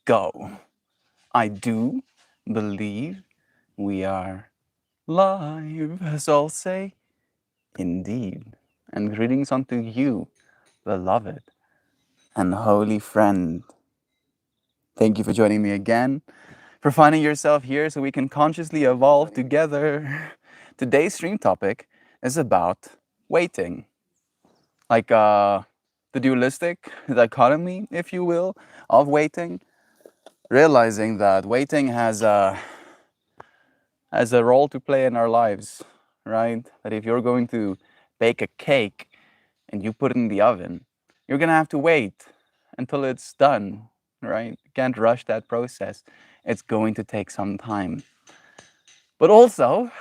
go. I do believe we are live, so I'll say indeed. And greetings unto you, beloved and holy friend. Thank you for joining me again, for finding yourself here so we can consciously evolve together. Today's stream topic is about waiting, like the dualistic dichotomy, if you will, of waiting. Realizing that waiting has a role to play in our lives, right? That if you're going to bake a cake and you put it in the oven, you're gonna have to wait until it's done, right? You can't rush that process. It's going to take some time. But also,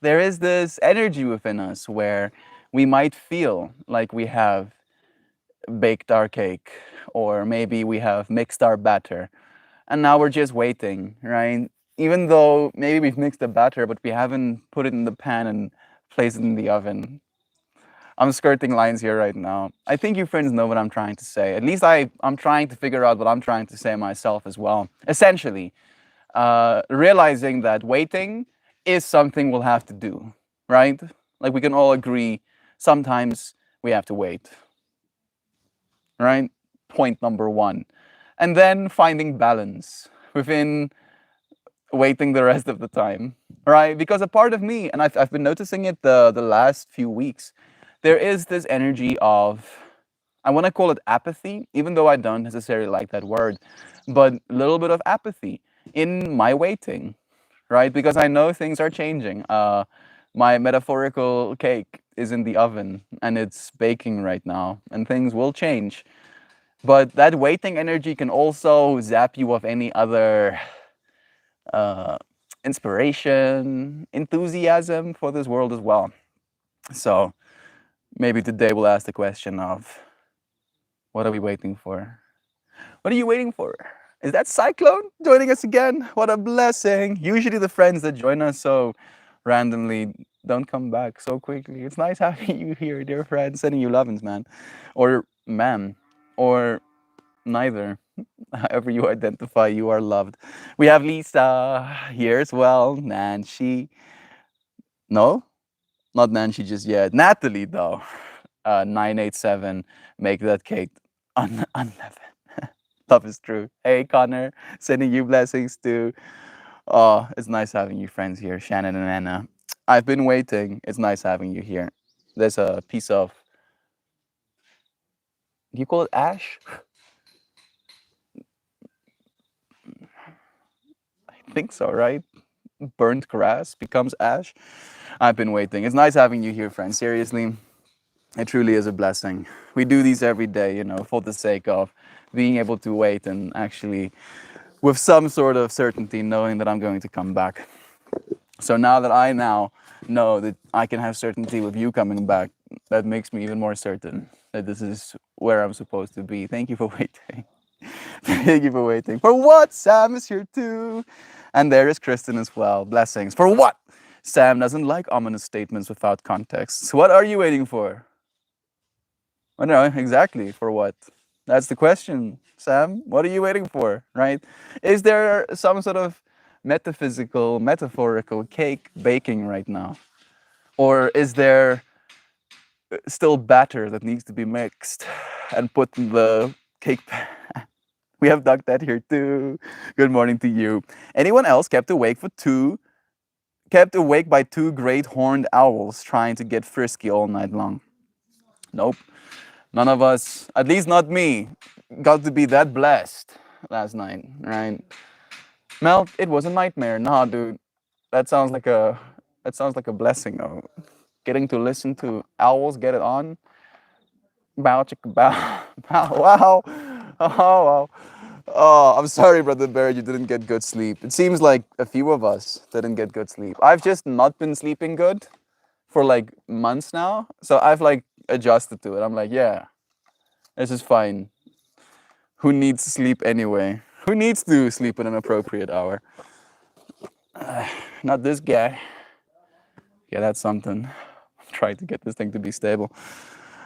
there is this energy within us where we might feel like we have baked our cake, or maybe we have mixed our batter, and now we're just waiting, right? Even though maybe we've mixed the batter, but we haven't put it in the pan and placed it in the oven. I'm skirting lines here right now. I think you friends know what I'm trying to say. At least I'm trying to figure out what I'm trying to say myself as well. Essentially, realizing that waiting is something we'll have to do, right? Like we can all agree, sometimes we have to wait, right? Point number one. And then finding balance within waiting the rest of the time, right? Because a part of me, and I've been noticing it the last few weeks, there is this energy of, I want to call it apathy, even though I don't necessarily like that word, but a little bit of apathy in my waiting, right? Because I know things are changing. My metaphorical cake is in the oven and it's baking right now, and things will change. But that waiting energy can also zap you of any other uh, inspiration, enthusiasm for this world as well. So maybe today we'll ask the question of, what are we waiting for? What are you waiting for? Is that Cyclone joining us again? What a blessing. Usually the friends that join us so randomly don't come back so quickly. It's nice having you here, dear friend. Sending you lovin's, man. Or ma'am. Or neither. However you identify, you are loved. We have Lisa here as well. Nancy. No, not Nancy just yet. Natalie, though. 987. Make that cake unleavened. Love is true. Hey, Connor. Sending you blessings too. Oh, it's nice having you friends here, Shannon and Anna. I've been waiting. It's nice having you here. There's a piece of, do you call it ash? I think so, right? Burnt grass becomes ash. I've been waiting. It's nice having you here, friends. Seriously, it truly is a blessing. We do these every day, for the sake of being able to wait and actually, with some sort of certainty, knowing that I'm going to come back. So now that I now know that I can have certainty with you coming back, that makes me even more certain that this is where I'm supposed to be. Thank you for waiting. Thank you for waiting. For what? Sam is here too. And there is Kristen as well. Blessings. For what? Sam doesn't like ominous statements without context. So what are you waiting for? I know, exactly. For what? That's the question, Sam. What are you waiting for, right? Is there some sort of metaphysical, metaphorical cake baking right now? Or is there still batter that needs to be mixed and put in the cake pan? We have Doug Ted here too. Good morning to you. Anyone else kept awake by two great horned owls trying to get frisky all night long? Nope. None of us, at least not me, got to be that blessed last night, right? Mel, it was a nightmare. Nah, dude. That sounds like a that sounds like a blessing though. Getting to listen to owls get it on. Bow chicka bow. Bow wow. Oh wow. Oh, I'm sorry, Brother Barrett, you didn't get good sleep. It seems like a few of us didn't get good sleep. I've just not been sleeping good for like months now. So I've like adjusted to it. I'm like, yeah, this is fine. Who needs sleep anyway? Who needs to sleep at an appropriate hour? Not this guy. Yeah, that's something. I'm trying to get this thing to be stable.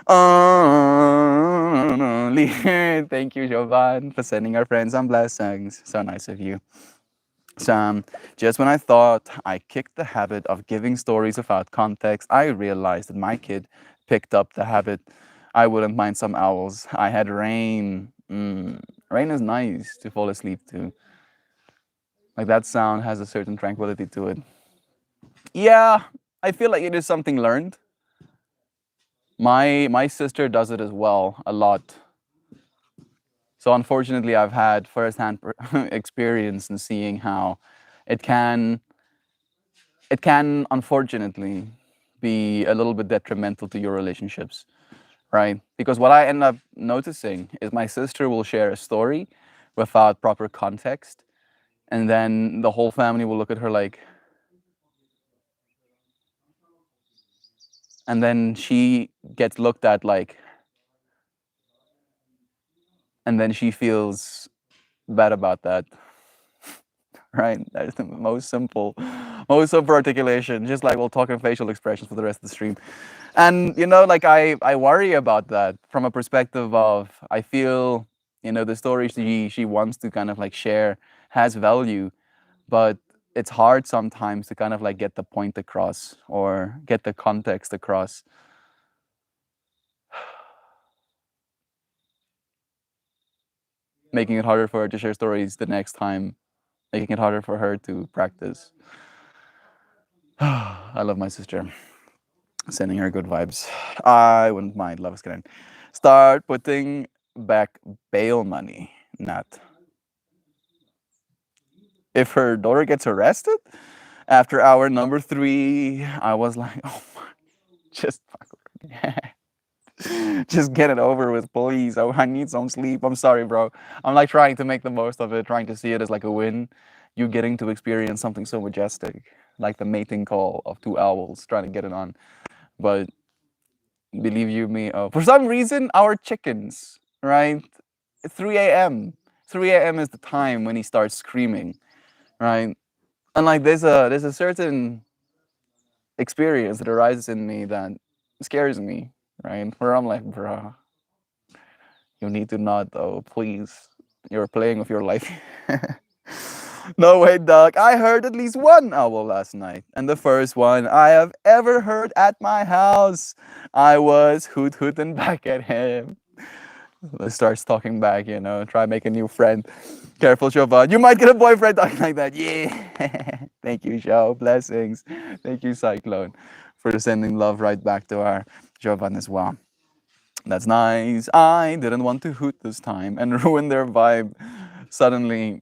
Only. Thank you, Jovan, for sending our friends some blessings. So nice of you. Sam, just when I thought I kicked the habit of giving stories without context, I realized that my kid picked up the habit. I wouldn't mind some owls. I had rain. Rain is nice to fall asleep to. Like that sound has a certain tranquility to it. Yeah, I feel like it is something learned. My sister does it as well a lot. So unfortunately, I've had firsthand experience in seeing how it can it can unfortunately be a little bit detrimental to your relationships, right? Because what I end up noticing is my sister will share a story without proper context, and then the whole family will look at her like, and then she gets looked at like, and then she feels bad about that, right? That's the most simple articulation. Just like we'll talk in facial expressions for the rest of the stream. And like I worry about that from a perspective of I feel the story she wants to kind of like share has value, but it's hard sometimes to kind of like get the point across or get the context across. Making it harder for her to share stories the next time, making it harder for her to practice. I love my sister. Sending her good vibes. I wouldn't mind. Love is kind. Start putting back bail money. Not if her daughter gets arrested after hour number 3. I was like, oh my, just just get it over with, please. Oh, I need some sleep. I'm sorry, bro. I'm like trying to make the most of it, trying to see it as like a win. You getting to experience something so majestic, like the mating call of 2 owls, trying to get it on. But believe you me, for some reason, our chickens, right? 3 a.m. 3 a.m. is the time when he starts screaming, right? And like there's a certain experience that arises in me that scares me, right? Where I'm like, bruh, you need to not though, please. You're playing with your life. No way, dog. I heard at least one owl last night, and the first one I have ever heard at my house. I was hooting back at him. Starts talking back, try make a new friend. Careful, Jovan. You might get a boyfriend talking like that. Yeah. Thank you, Joe. Blessings. Thank you, Cyclone, for sending love right back to our Jovan as well. That's nice. I didn't want to hoot this time and ruin their vibe. Suddenly,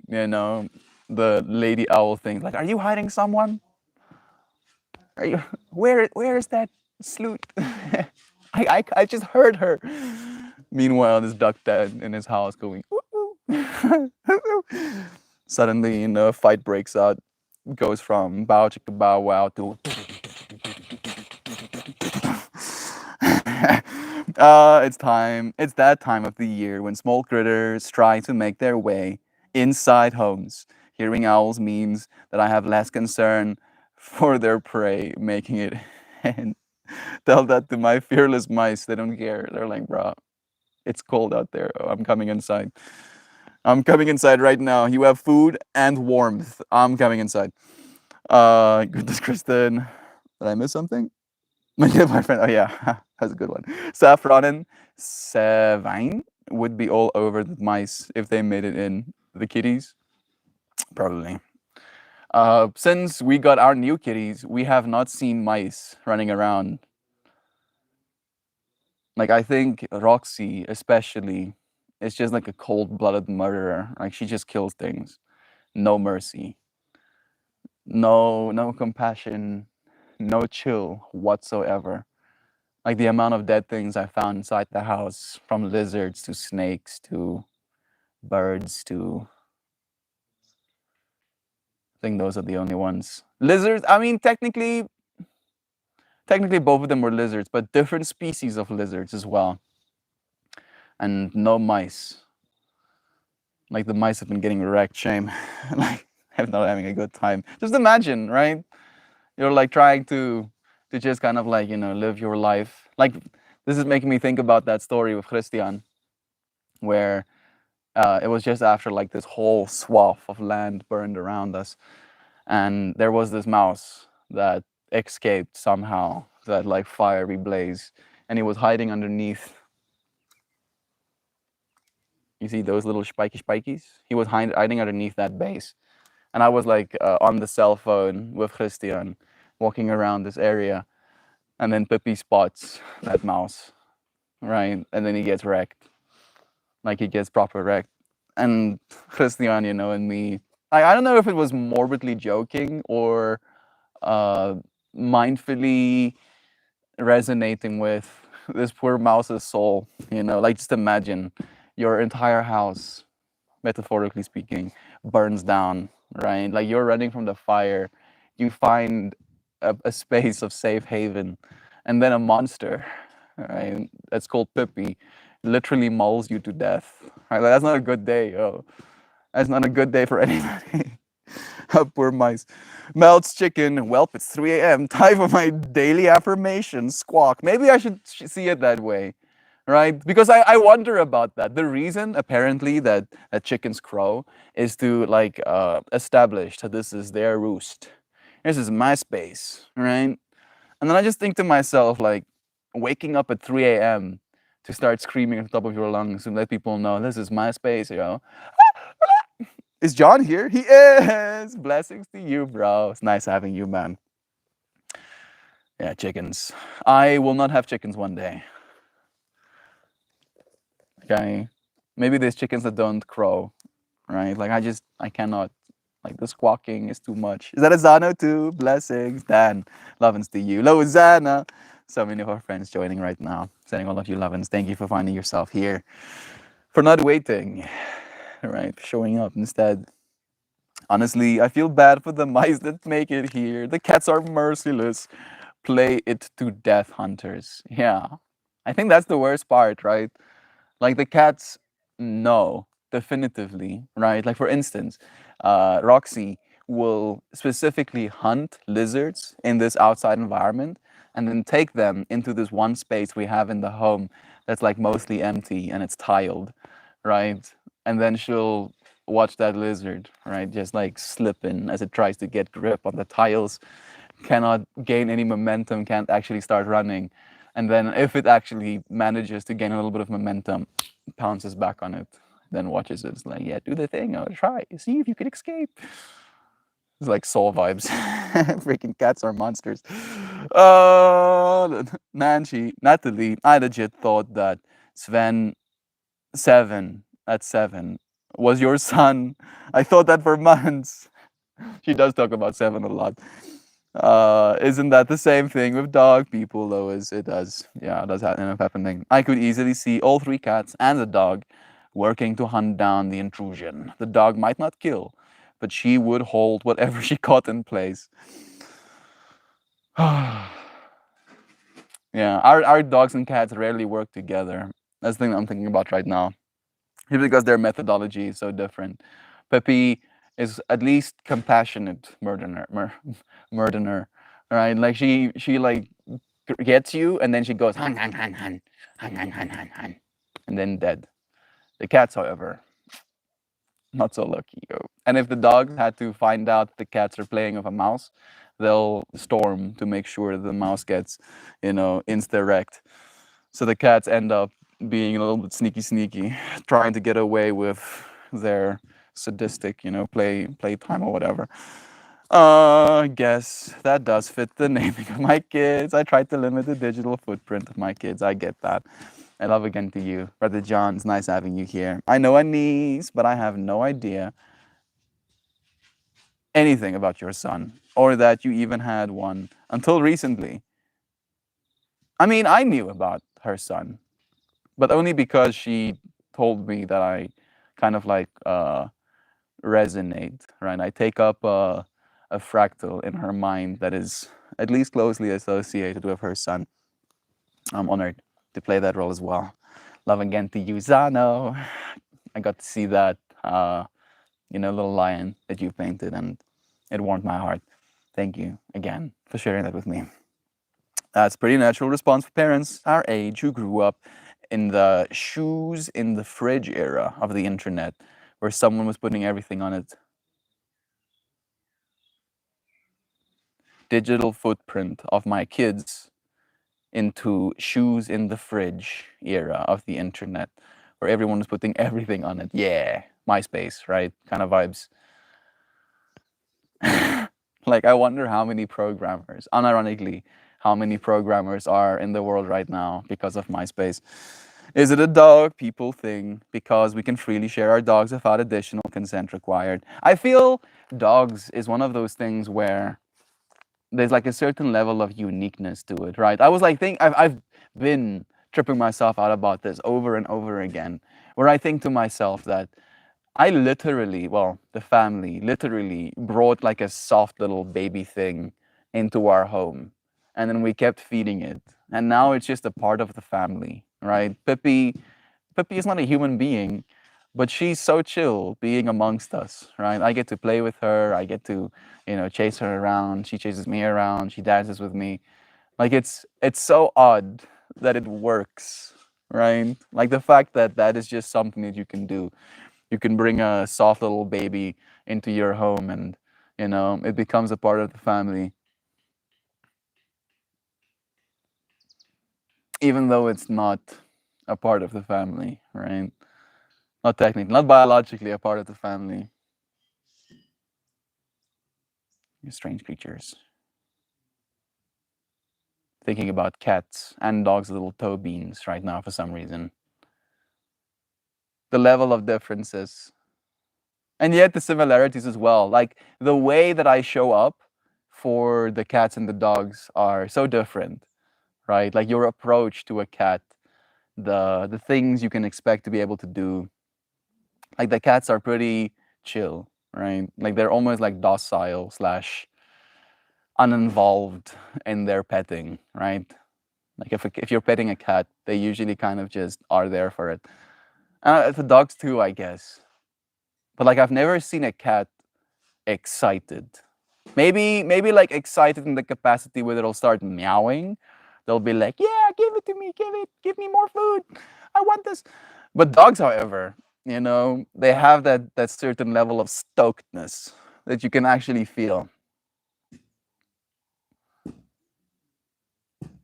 the lady owl thing. Like, are you hiding someone? Are you? Where is that sleuth? I just heard her. Meanwhile, this duck dad in his house going. Suddenly, a fight breaks out. Goes from bow chicka bow wow to. It's time. It's that time of the year when small critters try to make their way inside homes. Hearing owls means that I have less concern for their prey, making it. And tell that to my fearless mice. They don't care. They're like, bro, it's cold out there. Oh, I'm coming inside. I'm coming inside right now. You have food and warmth. I'm coming inside. Goodness, Kristen. Did I miss something? My friend. Oh yeah, that's a good one. Saffron and Savine would be all over the mice if they made it in. The kitties, probably. Since we got our new kitties, we have not seen mice running around. Like I think Roxy, especially, is just like a cold-blooded murderer. Like she just kills things, no mercy, no compassion, no chill whatsoever. Like the amount of dead things I found inside the house, from lizards to snakes to birds to. I think those are the only ones. Lizards. I mean, technically both of them were lizards, but different species of lizards as well. And no mice. Like the mice have been getting wrecked. Shame. Like I'm not having a good time. Just imagine, right? You're like trying to just kind of like live your life. Like This is making me think about that story with Christian, where it was just after like this whole swath of land burned around us, and there was this mouse that escaped somehow that like fiery blaze, and he was hiding underneath. You see those little spikies? He was hiding underneath that base, and I was like on the cell phone with Christian, walking around this area, and then Pippi spots that mouse, right, and then he gets wrecked, like he gets proper wrecked, and Christian, and me, I don't know if it was morbidly joking or uh, mindfully resonating with this poor mouse's soul. Like just imagine your entire house, metaphorically speaking, burns down, right? Like you're running from the fire, you find a space of safe haven, and then a monster, right? That's called Pippi, literally mauls you to death. Right? Like, that's not a good day, yo. That's not a good day for anybody. Poor mice. Melts chicken. Welp, it's 3 a.m. Time for my daily affirmation. Squawk. Maybe I should see it that way, right? Because I wonder about that. The reason, apparently, that chickens crow is to like establish that this is their roost. This is my space, right? And then I just think to myself, like, waking up at 3 a.m. to start screaming at the top of your lungs and let people know this is my space. Is John here? He is. Blessings to you, bro. It's nice having you, man. Yeah, chickens. I will not have chickens one day. Okay. Maybe there's chickens that don't crow, right? Like I cannot. Like the squawking is too much. Is that a Zano too? Blessings. Dan. Lovins to you. Hello, Zana. So many of our friends joining right now. Sending all of you lovins. Thank you for finding yourself here. For not waiting. Right? Showing up instead. Honestly, I feel bad for the mice that make it here. The cats are merciless. Play it to death, hunters. Yeah. I think that's the worst part, right? Like the cats know definitively, right? Like for instance, Roxy will specifically hunt lizards in this outside environment and then take them into this one space we have in the home that's like mostly empty and it's tiled, right? And then she'll watch that lizard, right? Just like slipping as it tries to get grip on the tiles, cannot gain any momentum, can't actually start running. And then if it actually manages to gain a little bit of momentum, pounces back on it, then watches it. It's like, yeah, do the thing, try, see if you can escape. It's like Soul vibes. Freaking cats are monsters. Natalie, I legit thought that Sven 7 at 7 was your son. I thought that for months. She does talk about 7 a lot. Isn't that the same thing with dog people, Lois? It does. Yeah, it does end up happening. I could easily see all 3 cats and the dog working to hunt down the intrusion. The dog might not kill, but she would hold whatever she caught in place. Yeah, our dogs and cats rarely work together. That's the thing I'm thinking about right now. Because their methodology is so different. Pippi is at least compassionate murderer, right? Like she like gets you and then she goes hun hun hun hun hun hun hun hun hun, and then dead. The cats, however, not so lucky. And if the dogs had to find out the cats are playing with a mouse, they'll storm to make sure the mouse gets, insta-wrecked. So the cats end up being a little bit sneaky, trying to get away with their sadistic, playtime or whatever. I guess that does fit the naming of my kids. I tried to limit the digital footprint of my kids. I get that. I love again to you. Brother John, it's nice having you here. I know a niece, but I have no idea anything about your son or that you even had one until recently. I mean, I knew about her son, but only because she told me that I kind of like resonate, right? I take up a fractal in her mind that is at least closely associated with her son. I'm honored to play that role as well. Love again to you, Zano. I got to see that, little lion that you painted, and it warmed my heart. Thank you again for sharing that with me. That's a pretty natural response for parents our age who grew up in the shoes in the fridge era of the internet, where someone was putting everything on it. Digital footprint of my kids into shoes in the fridge era of the internet, where everyone was putting everything on it. Yeah, MySpace, right? Kind of vibes. Like, I wonder how many programmers, unironically, how many programmers are in the world right now because of MySpace. Is it a dog people thing because we can freely share our dogs without additional consent required? I feel dogs is one of those things where there's like a certain level of uniqueness to it, right? I was like, I've been tripping myself out about this over and over again, where I think to myself that I literally, well, the family literally brought like a soft little baby thing into our home. And then we kept feeding it. And now it's just a part of the family, right? Pippi is not a human being, but she's so chill being amongst us, right? I get to play with her. I get to, chase her around. She chases me around. She dances with me. Like it's so odd that it works, right? Like the fact that that is just something that you can do. You can bring a soft little baby into your home and it becomes a part of the family, even though it's not a part of the family, right? Not technically, not biologically a part of the family. You strange creatures. Thinking about cats and dogs' little toe beans right now for some reason. The level of differences and yet the similarities as well. Like the way that I show up for the cats and the dogs are so different, right? Like your approach to a cat, the things you can expect to be able to do. Like the cats are pretty chill, right? Like they're almost like docile slash uninvolved in their petting, right? Like if you're petting a cat, they usually kind of just are there for it. The dogs too, I guess. But like I've never seen a cat excited. Maybe like excited in the capacity where it'll start meowing. They'll be like, "Yeah, give it to me, give me more food. I want this." But dogs, however, they have that certain level of stokedness that you can actually feel.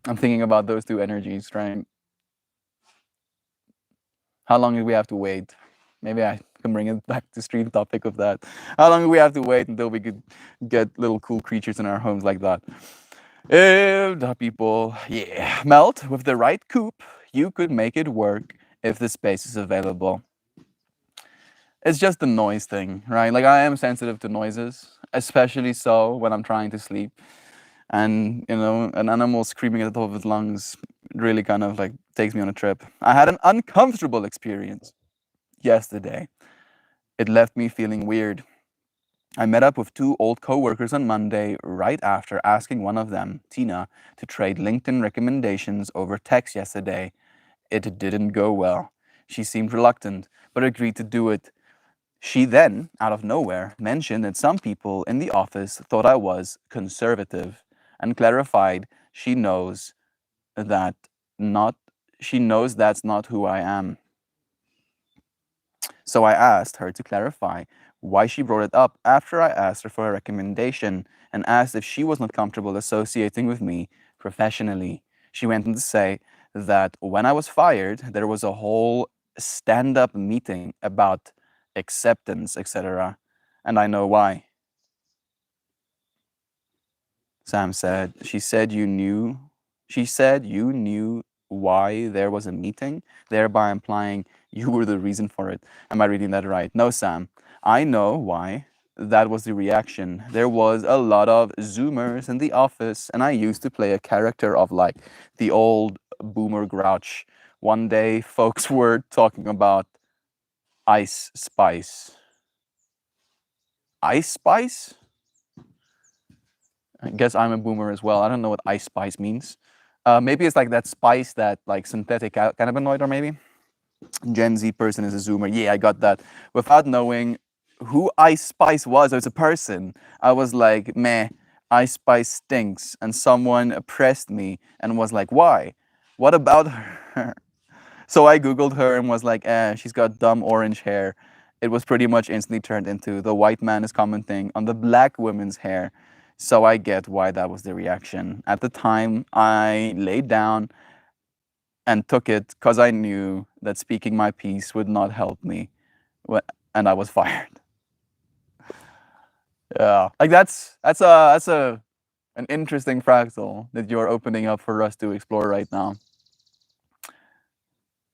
I'm thinking about those two energies, right? How long do we have to wait? Maybe I can bring it back to stream topic of that. How long do we have to wait until we could get little cool creatures in our homes like that? If the people, yeah, melt with the right coop, you could make it work if the space is available. It's just the noise thing, right? Like I am sensitive to noises, especially so when I'm trying to sleep. And an animal screaming at the top of its lungs really kind of like takes me on a trip. I had an uncomfortable experience yesterday. It left me feeling weird. I met up with two old coworkers on Monday right after asking one of them, Tina, to trade LinkedIn recommendations over text yesterday. It didn't go well. She seemed reluctant, but agreed to do it. She then, out of nowhere, mentioned that some people in the office thought I was conservative and clarified that not she knows that's not who I am. So I asked her to clarify why she brought it up after I asked her for a recommendation and asked if she was not comfortable associating with me professionally. She went on to say that when I was fired, there was a whole stand-up meeting about acceptance, etc. And I know why. Sam said, she said you knew why there was a meeting, thereby implying you were the reason for it. Am I reading that right? No, Sam. I know why that was the reaction. There was a lot of Zoomers in the office, and I used to play a character of like the old boomer grouch. One day, folks were talking about Ice Spice. Ice Spice? I guess I'm a boomer as well. I don't know what Ice Spice means. Maybe it's like that spice that like synthetic cannabinoid, or maybe Gen Z person is a Zoomer. Yeah, I got that. Without knowing who Ice Spice was as a person, I was like, meh. Ice Spice stinks, and someone pressed me and was like, why? What about her? So I Googled her and was like, she's got dumb orange hair. It was pretty much instantly turned into the white man is commenting on the black woman's hair. So I get why that was the reaction. At the time, I laid down and took it because I knew that speaking my piece would not help me. And I was fired. Yeah, like that's a an interesting fractal that you're opening up for us to explore right now.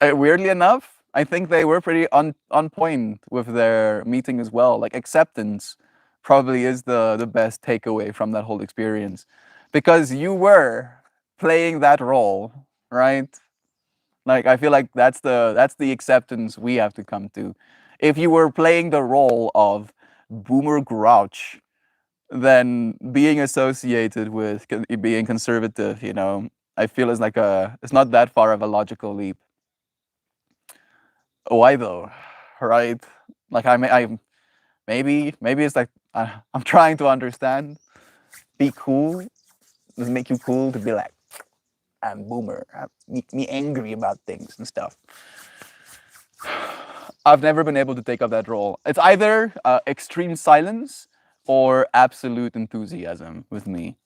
Weirdly enough, I think they were pretty on point with their meeting as well. Like acceptance probably is the best takeaway from that whole experience, because you were playing that role, right? Like I feel like that's the acceptance we have to come to. If you were playing the role of Boomer Grouch, then being associated with being conservative, I feel is like it's not that far of a logical leap. Why though? Right? Like I maybe it's like I'm trying to understand. Be cool. Does it make you cool to be like I'm boomer? Make me angry about things and stuff. I've never been able to take up that role. It's either extreme silence or absolute enthusiasm with me.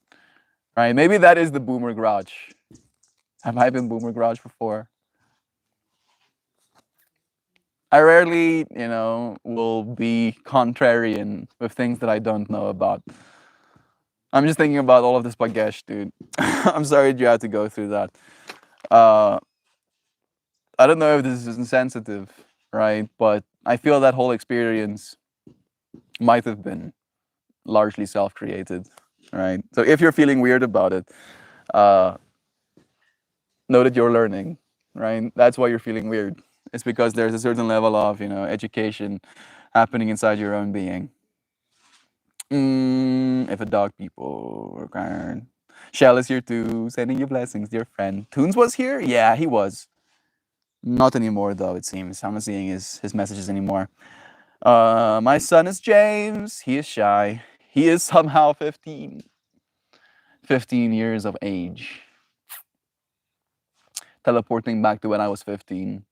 Right? Maybe that is the boomer grouch. Have I been boomer grouch before? I rarely, will be contrarian with things that I don't know about. I'm just thinking about all of this Bagesh, dude. I'm sorry you had to go through that. Uh, I don't know if this is insensitive, right? But I feel that whole experience might have been largely self-created, right? So if you're feeling weird about it, uh, know that you're learning, right? That's why you're feeling weird. It's because there's a certain level of, education happening inside your own being. If a dog people were crying. Shell is here too, sending you blessings, dear friend. Toons was here? Yeah, he was. Not anymore, though, it seems. I'm not seeing his messages anymore. My son is James. He is shy. He is somehow 15. 15 years of age. Teleporting back to when I was 15.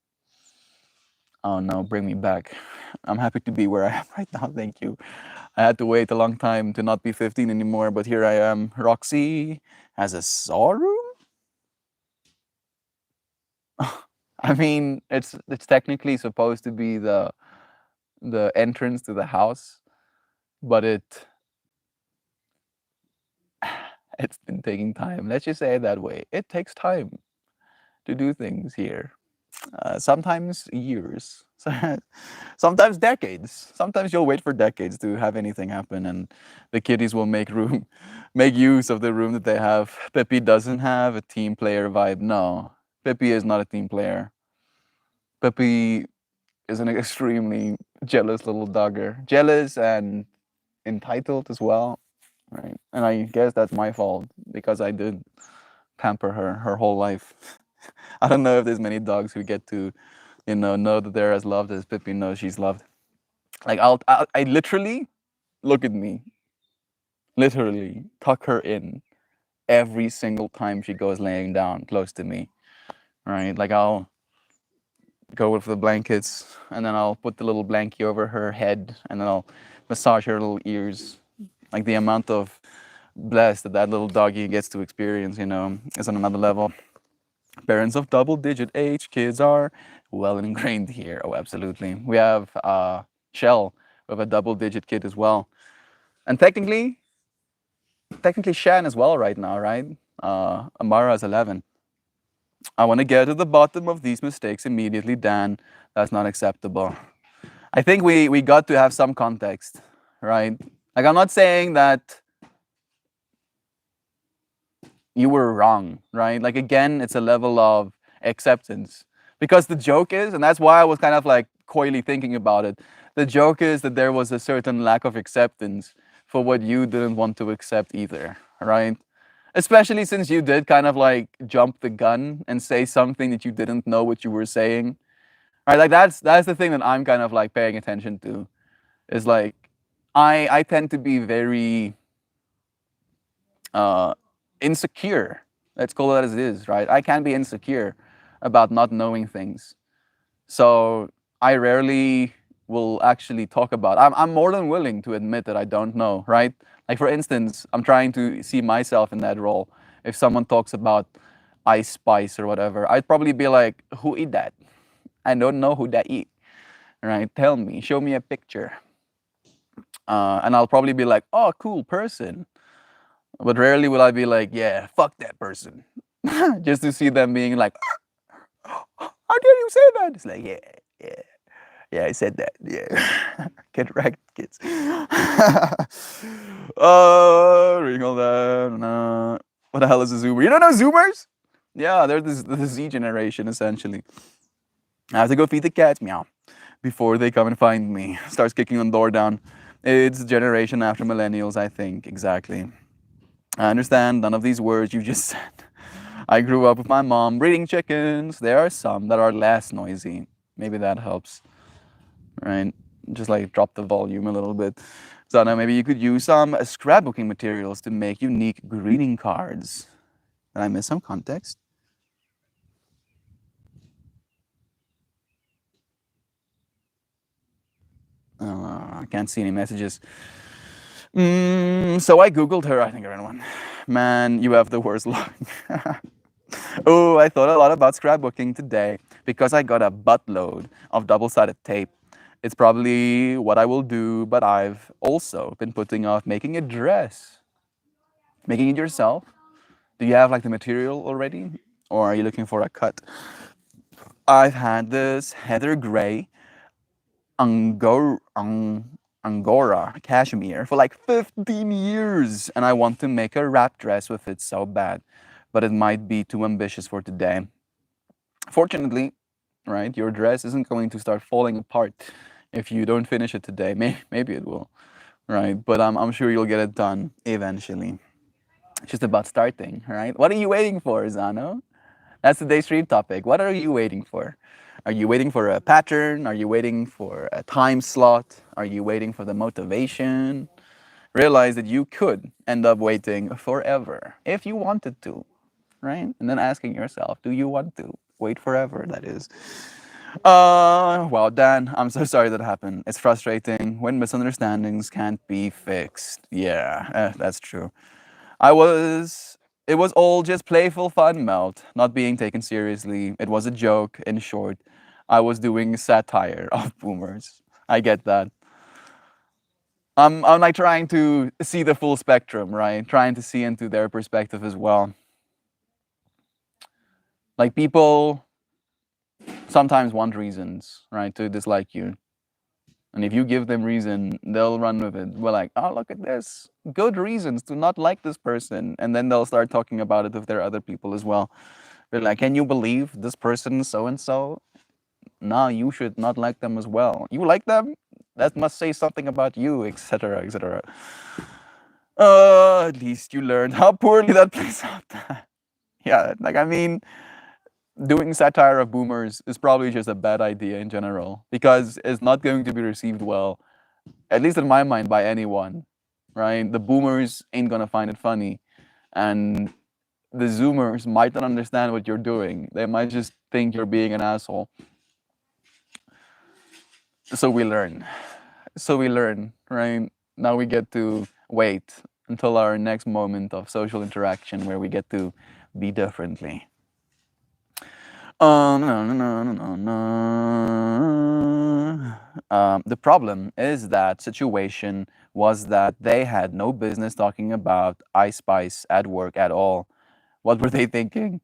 Oh no, bring me back. I'm happy to be where I am right now, thank you. I had to wait a long time to not be 15 anymore, but here I am. Roxy has a saw room? I mean, it's technically supposed to be the entrance to the house, but it's been taking time. Let's just say it that way. It takes time to do things here. Sometimes years, sometimes decades. Sometimes you'll wait for decades to have anything happen, and the kiddies will make room, make use of the room that they have. Pippi doesn't have a team player vibe. No, Pippi is not a team player. Pippi is an extremely jealous little dogger. Jealous and entitled as well, right? And I guess that's my fault because I did pamper her whole life. I don't know if there's many dogs who get to, know that they're as loved as Pippi knows she's loved. Like I literally look at me, literally tuck her in every single time she goes laying down close to me, right? Like I'll go with the blankets, and then I'll put the little blankie over her head, and then I'll massage her little ears. Like the amount of bless that little doggy gets to experience, is on another level. Parents of double-digit age kids are well ingrained here. Oh, absolutely. We have Shell with a double-digit kid as well, and technically Shan as well right now, right? Amara is 11. I want to get to the bottom of these mistakes immediately, Dan. That's not acceptable. I think we got to have some context, right? Like I'm not saying that you were wrong, right? Like again, it's a level of acceptance. Because the joke is, and that's why I was kind of like coyly thinking about it. The joke is that there was a certain lack of acceptance for what you didn't want to accept either, right? Especially since you did kind of like jump the gun and say something that you didn't know what you were saying. Right? Like that's the thing that I'm kind of like paying attention to. Is like I tend to be very uh, insecure. Let's call it as it is, right? I can be insecure about not knowing things. So I rarely will actually talk about. I'm more than willing to admit that I don't know, right? Like for instance, I'm trying to see myself in that role. If someone talks about Ice Spice or whatever, I'd probably be like, "Who eat that? I don't know who that eat." Right? Tell me, show me a picture, and I'll probably be like, "Oh, cool person." But rarely will I be like, "Yeah, fuck that person," just to see them being like, "How dare you say that?" It's like, "Yeah, yeah, yeah, I said that. Yeah, get wrecked, kids." Reading all that. What the hell is a Zoomer? You don't know Zoomers? Yeah, they're the Z generation essentially. I have to go feed the cats, meow, before they come and find me. Starts kicking the door down. It's generation after millennials, I think, exactly. I understand none of these words you just said. I grew up with my mom breeding chickens. There are some that are less noisy. Maybe that helps, right? Just like drop the volume a little bit. So now maybe you could use some scrapbooking materials to make unique greeting cards. Did I miss some context? I can't see any messages. So I googled her. I think I ran one. Man, you have the worst luck. Oh, I thought a lot about scrapbooking today because I got a buttload of double-sided tape. It's probably what I will do, but I've also been putting off making a dress. Making it yourself? Do you have like the material already? Or are you looking for a cut? I've had this heather gray Angora cashmere for like 15 years, and I want to make a wrap dress with it so bad, but it might be too ambitious for today. Fortunately, right, your dress isn't going to start falling apart if you don't finish it today. Maybe it will, right? But I'm sure you'll get it done eventually. It's just about starting, right? What are you waiting for, Zano? That's today's stream topic. What are you waiting for? Are you waiting for a pattern? Are you waiting for a time slot? Are you waiting for the motivation? Realize that you could end up waiting forever if you wanted to, right? And then asking yourself, do you want to wait forever? That is. Wow, Dan, I'm so sorry that happened. It's frustrating when misunderstandings can't be fixed. Yeah, that's true. I was. It was all just playful fun, Melt, not being taken seriously. It was a joke, in short. I was doing satire of boomers. I get that. I'm like trying to see the full spectrum, right? Trying to see into their perspective as well. Like people sometimes want reasons, right, to dislike you. And if you give them reason, they'll run with it. We're like, oh, look at this. Good reasons to not like this person. And then they'll start talking about it if there are other people as well. They're like, can you believe this person so and so? No, you should not like them as well. You like them? That must say something about you, etc., etc. At least you learned how poorly that plays out. Yeah, like I mean, doing satire of boomers is probably just a bad idea in general because it's not going to be received well, at least in my mind, by anyone, right? The boomers ain't gonna find it funny, and the zoomers might not understand what you're doing. They might just think you're being an asshole. So we learn. So we learn, right? Now we get to wait until our next moment of social interaction where we get to be differently. The problem is that situation was that they had no business talking about Ice Spice at work at all. What were they thinking?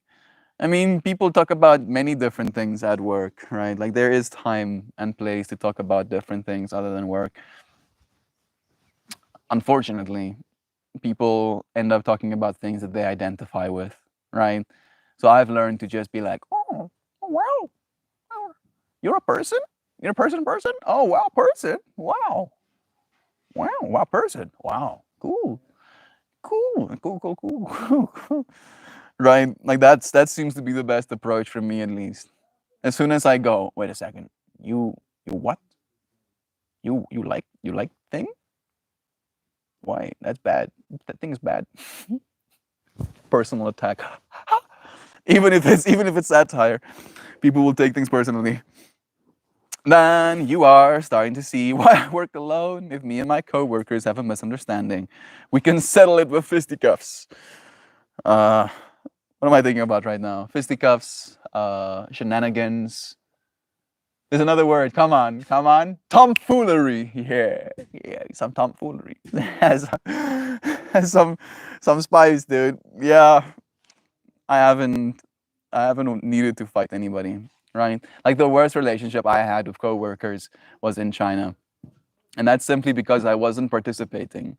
I mean, people talk about many different things at work, right? Like there is time and place to talk about different things other than work. Unfortunately, people end up talking about things that they identify with, right? So I've learned to just be like, oh, wow, oh, you're a person? You're a person? Oh, wow, person. Wow. Wow, wow, person. Wow. Cool. Cool. Right? Like that seems to be the best approach for me at least. As soon as I go, wait a second, you what? You like thing? Why? That's bad. That thing's bad. personal attack. Even if it's satire, people will take things personally. Then you are starting to see why I work alone. If me and my coworkers have a misunderstanding, we can settle it with fisticuffs. Uh, what am I thinking about right now? Fisticuffs, shenanigans. There's another word. Come on, come on. Tomfoolery. Yeah, yeah, some tomfoolery. has, has some spice, dude. Yeah, I haven't I haven't needed to fight anybody, right? Like the worst relationship I had with coworkers was in China, and that's simply because I wasn't participating,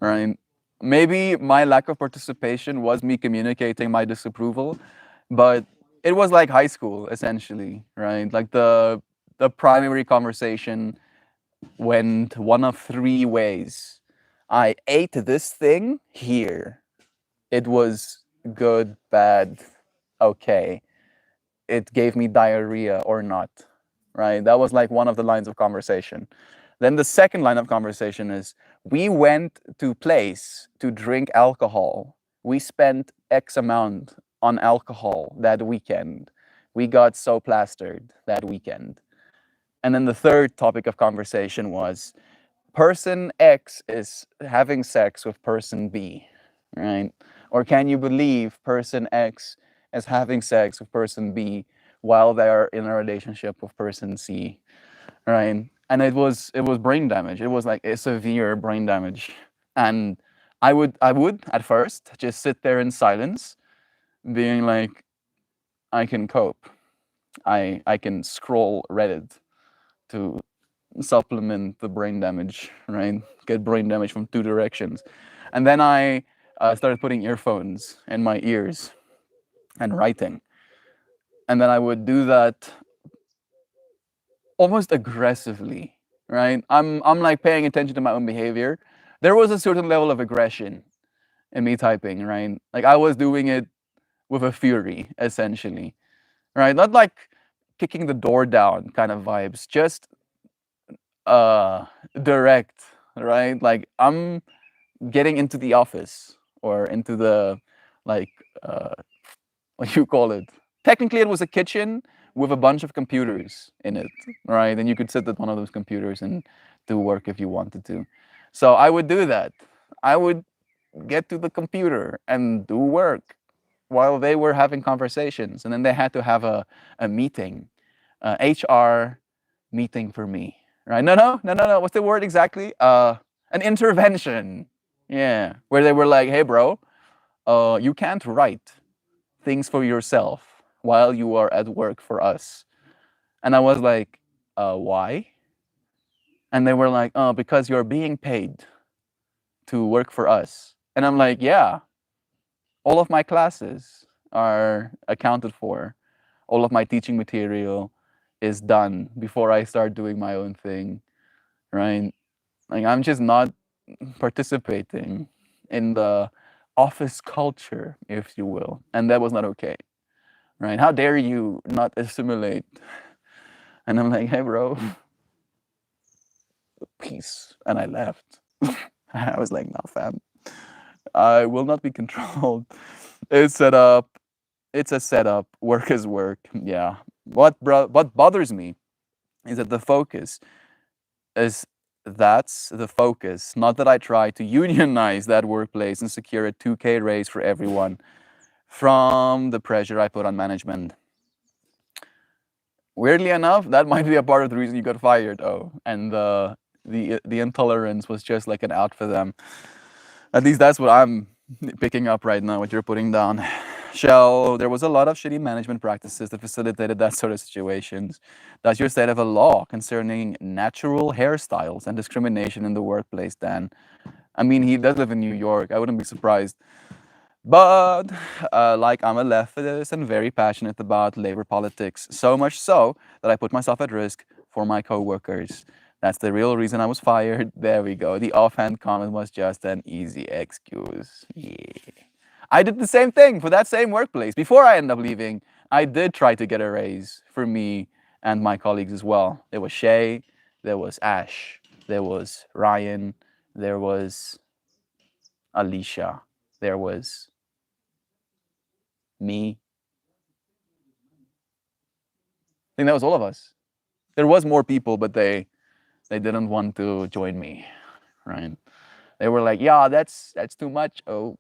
right? Maybe my lack of participation was me communicating my disapproval, but it was like high school essentially, right? Like the primary conversation went one of three ways. I ate this thing here. It was good, bad, okay. It gave me diarrhea or not, right? That was like one of the lines of conversation. Then the second line of conversation is we went to place to drink alcohol. We spent X amount on alcohol that weekend. We got so plastered that weekend. And then the third topic of conversation was person X is having sex with person B, right? Or can you believe person X is having sex with person B while they are in a relationship with person C, right? And it was brain damage. It was like a severe brain damage. And I would at first just sit there in silence, being like, I can cope. I can scroll Reddit to supplement the brain damage, right? Get brain damage from two directions. And then I started putting earphones in my ears and writing. And then I would do that almost aggressively, right? I'm like paying attention to my own behavior. There was a certain level of aggression in me typing, right? Like I was doing it with a fury, essentially, right? Not like kicking the door down kind of vibes, just uh direct, right? Like I'm getting into the office or into the like uh what do you call it? Technically it was a kitchen with a bunch of computers in it, right? And you could sit at one of those computers and do work if you wanted to. So I would do that. I would get to the computer and do work while they were having conversations, and then they had to have a meeting, HR meeting for me, right? No. What's the word exactly? An intervention. Yeah, where they were like, "Hey, bro, you can't write things for yourself while you are at work for us." And I was like, "Why?" And they were like, "Oh, because you're being paid to work for us." And I'm like, "Yeah, all of my classes are accounted for. All of my teaching material is done before I start doing my own thing, right? Like I'm just not participating in the office culture, if you will, and that was not okay, right? How dare you not assimilate?" And I'm like, "Hey, bro, peace," and I left. I was like, "No, fam, I will not be controlled. It's set up. It's a setup. Work is work." Yeah. What bothers me is that the focus is that's the focus. Not that I try to unionize that workplace and secure a 2K raise for everyone from the pressure I put on management. Weirdly enough, that might be a part of the reason you got fired. Oh, and the intolerance was just like an out for them. At least that's what I'm picking up right now. What you're putting down. Shell, there was a lot of shitty management practices that facilitated that sort of situations. Does your state have a law concerning natural hairstyles and discrimination in the workplace, Dan? I mean, he does live in New York. I wouldn't be surprised. But like I'm a leftist and very passionate about labor politics, so much so that I put myself at risk for my coworkers. That's the real reason I was fired. There we go. The offhand comment was just an easy excuse. Yeah. I did the same thing for that same workplace. Before I ended up leaving, I did try to get a raise for me and my colleagues as well. There was Shay, there was Ash, there was Ryan, there was Alicia, there was me. I think that was all of us. There was more people, but they didn't want to join me, right? They were like, "Yeah, that's too much. Oh,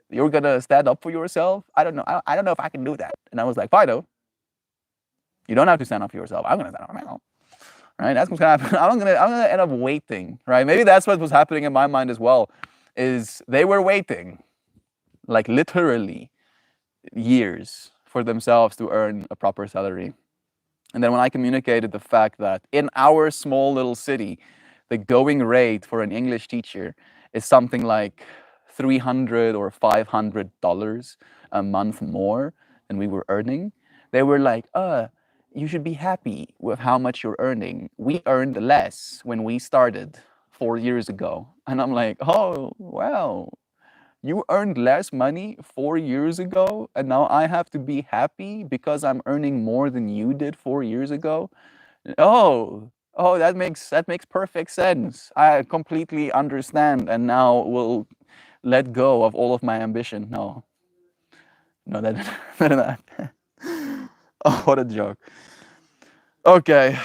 you're gonna stand up for yourself? I don't know. I don't know if I can do that." And I was like, "Fido, you don't have to stand up for yourself. I'm gonna stand up for myself." Right? That's what's gonna happen. I'm gonna end up waiting. Right? Maybe that's what was happening in my mind as well. Is they were waiting, like literally years for themselves to earn a proper salary. And then when I communicated the fact that in our small little city, the going rate for an English teacher is something like $300 or $500 a month more than we were earning, they were like, you should be happy with how much you're earning. We earned less when we started 4 years ago. And I'm like, oh, wow, you earned less money 4 years ago, and now I have to be happy because I'm earning more than you did 4 years ago. Oh, that makes perfect sense. I completely understand, and now will let go of all of my ambition. No, no, that that. Oh, what a joke. Okay,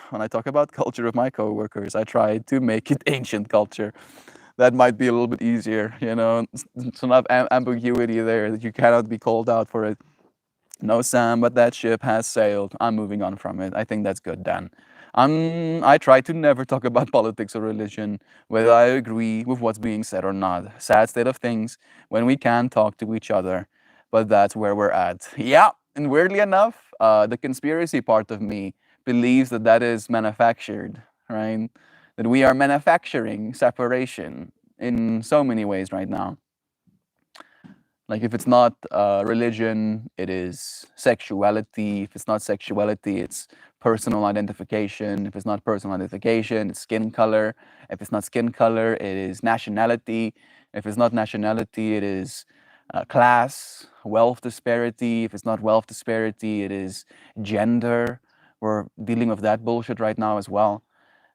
when I talk about culture with my coworkers, I try to make it ancient culture. That might be a little bit easier, It's enough ambiguity there that you cannot be called out for it. No, Sam, but that ship has sailed. I'm moving on from it. I think that's good, Dan. I try to never talk about politics or religion, whether I agree with what's being said or not. Sad state of things when we can talk to each other, but that's where we're at. Yeah, and weirdly enough, the conspiracy part of me believes that that is manufactured, right? That we are manufacturing separation in so many ways right now. Like if it's not religion, it is sexuality. If it's not sexuality, it's personal identification. If it's not personal identification, it's skin color. If it's not skin color, it is nationality. If it's not nationality, it is class, wealth disparity. If it's not wealth disparity, it is gender. We're dealing with that bullshit right now as well.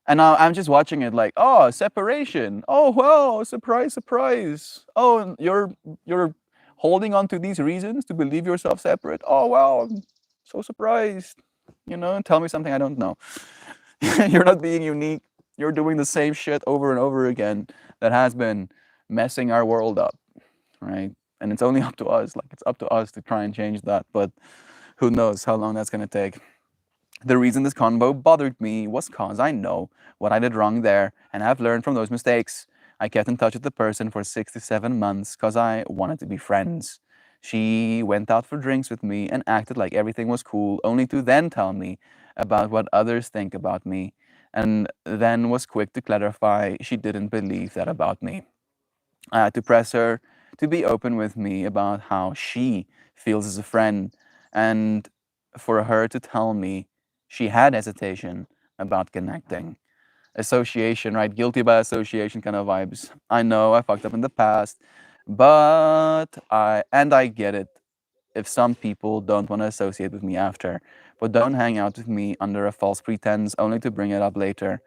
And now I'm just watching it like, oh, separation. Oh, well, surprise, surprise. Oh, you're holding on to these reasons to believe yourself separate. Oh, wow, I'm so surprised. Tell me something I don't know. You're not being unique. You're doing the same shit over and over again that has been messing our world up, right? And it's only up to us. Like it's up to us to try and change that. But who knows how long that's gonna take. The reason this convo bothered me was cause I know what I did wrong there, and I've learned from those mistakes. I kept in touch with the person for 6 to 7 months cause I wanted to be friends. She went out for drinks with me and acted like everything was cool, only to then tell me about what others think about me, and then was quick to clarify she didn't believe that about me. I had to press her to be open with me about how she feels as a friend, and for her to tell me she had hesitation about connecting. Association, right? Guilty by association kind of vibes. I know I fucked up in the past, but I get it if some people don't want to associate with me after, but don't hang out with me under a false pretense only to bring it up later.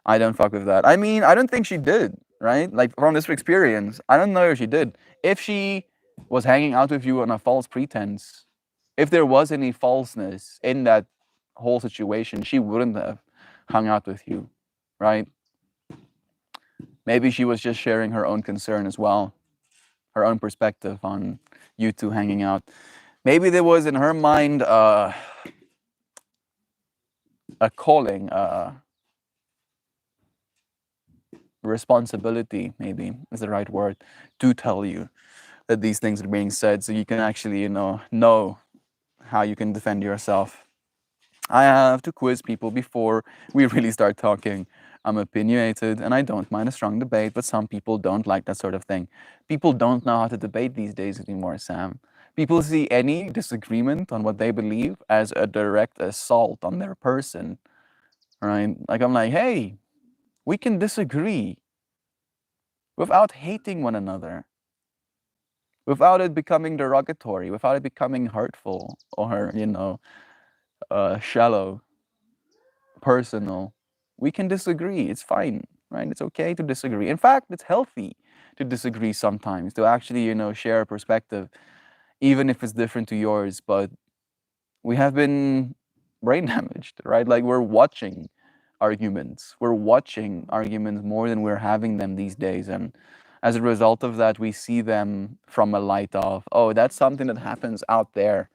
I don't fuck with that. I mean, I don't think she did, right? Like from this experience, I don't know if she did. If she was hanging out with you on a false pretense, if there was any falseness in that whole situation, she wouldn't have hung out with you, right? Maybe she was just sharing her own concern as well, her own perspective on you two hanging out. Maybe there was in her mind a calling, responsibility, maybe is the right word, to tell you that these things are being said so you can actually, know how you can defend yourself. I have to quiz people before we really start talking. I'm opinionated and I don't mind a strong debate, but some people don't like that sort of thing. People don't know how to debate these days anymore, Sam. People see any disagreement on what they believe as a direct assault on their person, right? Like, I'm like, hey, we can disagree without hating one another, without it becoming derogatory, without it becoming hurtful or, shallow, personal. We can disagree. It's fine, right? It's okay to disagree. In fact, it's healthy to disagree sometimes, to actually, share a perspective. even if it's different to yours, but we have been brain damaged, right? Like we're watching arguments. We're watching arguments more than we're having them these days. And as a result of that, we see them from a light of, oh, that's something that happens out there.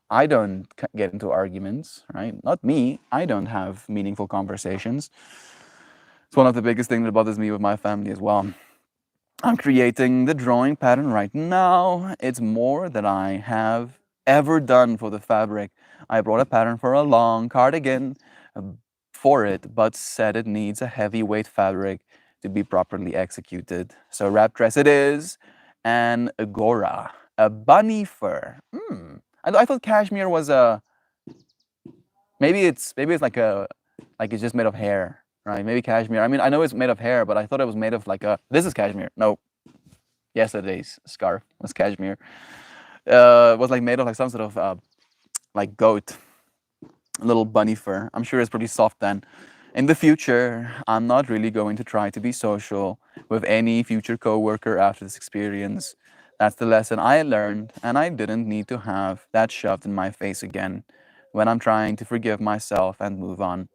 I don't get into arguments, right? Not me. I don't have meaningful conversations. It's one of the biggest things that bothers me with my family as well. I'm creating the drawing pattern right now. It's more than I have ever done for the fabric. I brought a pattern for a long cardigan uh, for it, but said it needs a heavyweight fabric to be properly executed. So wrap dress it is, and agora, a bunny fur. I thought cashmere was a maybe it's like it's just made of hair, right? Maybe cashmere. I mean, I know it's made of hair, but I thought it was made of like a. This is cashmere. No, yesterday's scarf was cashmere. It was like made of like some sort of like goat, little bunny fur. I'm sure it's pretty soft then. In the future, I'm not really going to try to be social with any future coworker after this experience. That's the lesson I learned, and I didn't need to have that shoved in my face again when I'm trying to forgive myself and move on.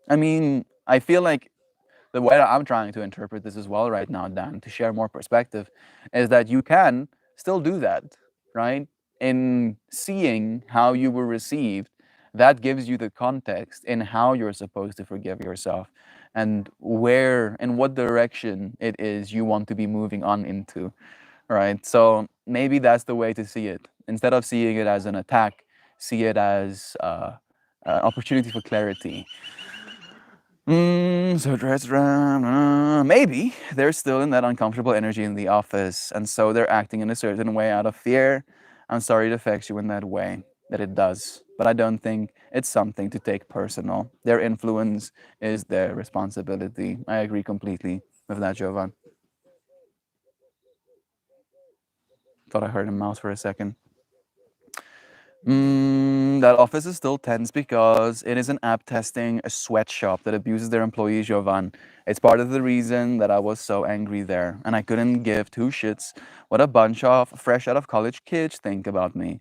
I mean, I feel like the way that I'm trying to interpret this as well right now, Dan, to share more perspective, is that you can still do that, right? In seeing how you were received, that gives you the context in how you're supposed to forgive yourself and where and what direction it is you want to be moving on into, right? So maybe that's the way to see it. Instead of seeing it as an attack, see it as an opportunity for clarity. So dress around. Maybe they're still in that uncomfortable energy in the office, and so they're acting in a certain way out of fear. I'm sorry it affects you in that way, that it does, but I don't think it's something to take personal. Their influence is their responsibility. I agree completely with that, Jovan. Thought I heard a mouse for a second. That office is still tense because it is an app testing a sweatshop that abuses their employees, Jovan. It's part of the reason that I was so angry there, and I couldn't give two shits what a bunch of fresh out of college kids think about me.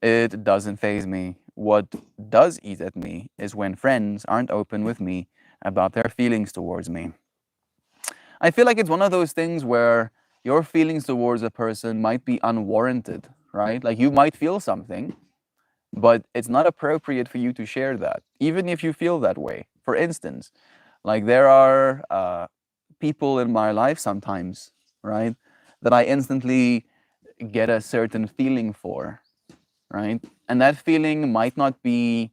It doesn't faze me. What does eat at me is when friends aren't open with me about their feelings towards me. I feel like it's one of those things where your feelings towards a person might be unwarranted, right? Like you might feel something, but it's not appropriate for you to share that, even if you feel that way. For instance, like there are people in my life sometimes, right, that I instantly get a certain feeling for, right? And that feeling might not be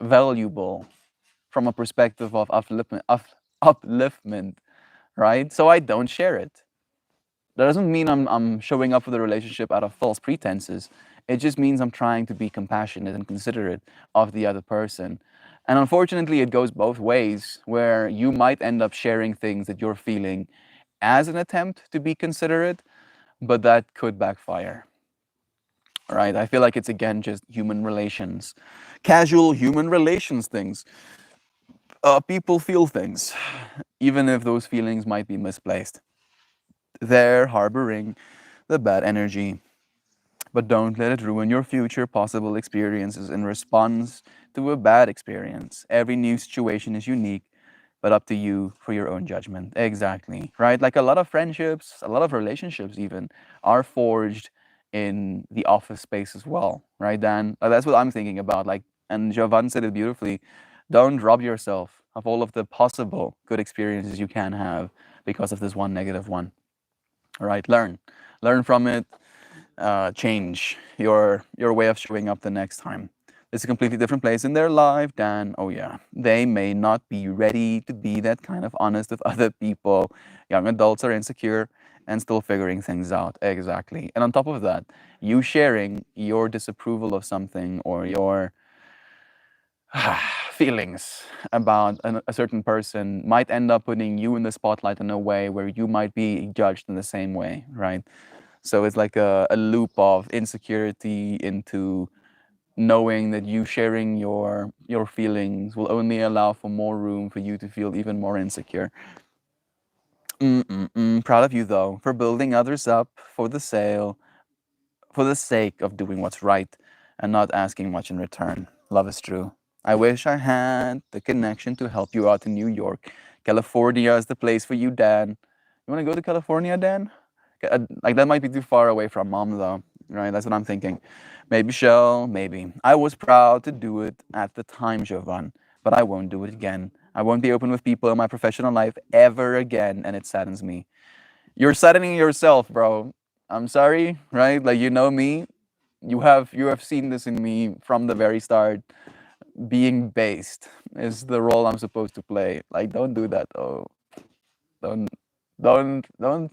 valuable from a perspective of upliftment, right? So I don't share it. That doesn't mean I'm showing up for the relationship out of false pretenses. It just means I'm trying to be compassionate and considerate of the other person. And unfortunately, it goes both ways, where you might end up sharing things that you're feeling as an attempt to be considerate, but that could backfire. Right? I feel like it's again just human relations, casual human relations things. People feel things, even if those feelings might be misplaced. They're harboring the bad energy, but don't let it ruin your future possible experiences in response to a bad experience. Every new situation is unique, but up to you for your own judgment. Exactly, right? Like a lot of friendships, a lot of relationships even are forged in the office space as well, right, Dan? That's what I'm thinking about. Like, and Jovan said it beautifully. Don't rob yourself of all of the possible good experiences you can have because of this one negative one. All right, learn from it, change your way of showing up the next time. It's a completely different place in their life than, oh yeah, they may not be ready to be that kind of honest with other people. Young adults are insecure and still figuring things out. Exactly. And on top of that, you sharing your disapproval of something or your feelings about a certain person might end up putting you in the spotlight in a way where you might be judged in the same way, right? So it's like a loop of insecurity into knowing that you sharing your feelings will only allow for more room for you to feel even more insecure. Proud of you though for building others up for the sake of doing what's right and not asking much in return. Love is true. I wish I had the connection to help you out in New York. California is the place for you, Dan. You want to go to California, Dan? Like that might be too far away from mom, though, right? That's what I'm thinking. Maybe Shell, maybe. I was proud to do it at the time, Jovan, but I won't do it again. I won't be open with people in my professional life ever again, and it saddens me. You're saddening yourself, bro. I'm sorry, right? Like you know me, you have seen this in me from the very start. Being based is the role I'm supposed to play. Like don't do that though. Don't don't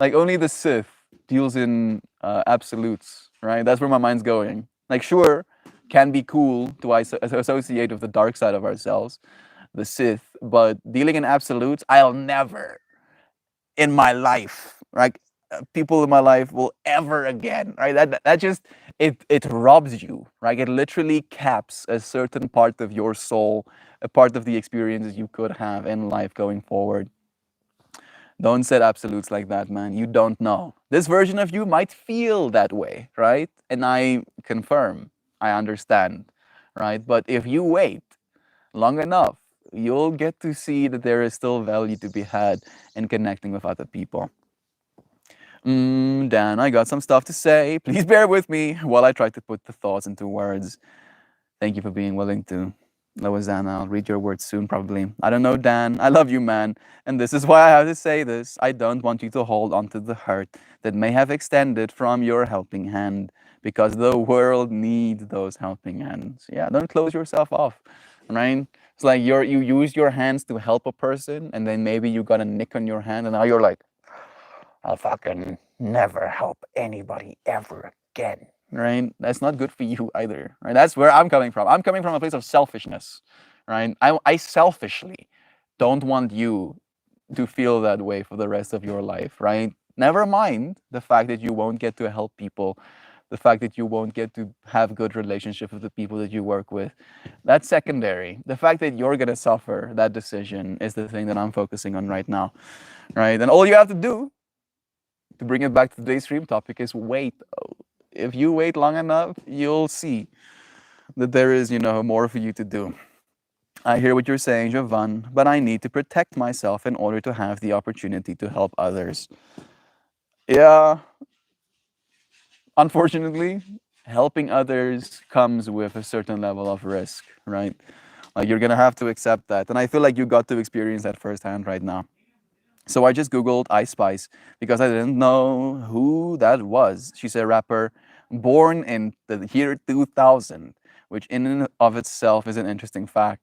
like only the Sith deals in absolutes, right? That's where my mind's going. Like sure, can be cool to associate with the dark side of ourselves, the Sith, but dealing in absolutes, I'll never in my life, right? People in my life will ever again, right? That just it robs you, right? It literally caps a certain part of your soul, a part of the experiences you could have in life going forward. Don't set absolutes like that, man. You don't know. This version of you might feel that way, right? And I confirm, I understand, right? But if you wait long enough, you'll get to see that there is still value to be had in connecting with other people. Dan, I got some stuff to say. Please bear with me while I try to put the thoughts into words. Thank you for being willing to. Loazana, I'll read your words soon, probably. I don't know, Dan. I love you, man. And this is why I have to say this. I don't want you to hold onto the hurt that may have extended from your helping hand because the world needs those helping hands. Yeah, don't close yourself off, right? It's like you use your hands to help a person, and then maybe you got a nick on your hand, and now you're like, I'll fucking never help anybody ever again. Right? That's not good for you either. Right? That's where I'm coming from. I'm coming from a place of selfishness. Right? I selfishly don't want you to feel that way for the rest of your life. Right? Never mind the fact that you won't get to help people, the fact that you won't get to have good relationships with the people that you work with. That's secondary. The fact that you're gonna suffer that decision is the thing that I'm focusing on right now. Right? And all you have to do to bring it back to today's stream topic is wait. If you wait long enough, you'll see that there is, more for you to do. I hear what you're saying, Jovan, but I need to protect myself in order to have the opportunity to help others. Yeah, unfortunately, helping others comes with a certain level of risk, right? Like you're gonna have to accept that. And I feel like you got to experience that firsthand right now. So I just Googled Ice Spice because I didn't know who that was. She's a rapper born in the year 2000, which in and of itself is an interesting fact.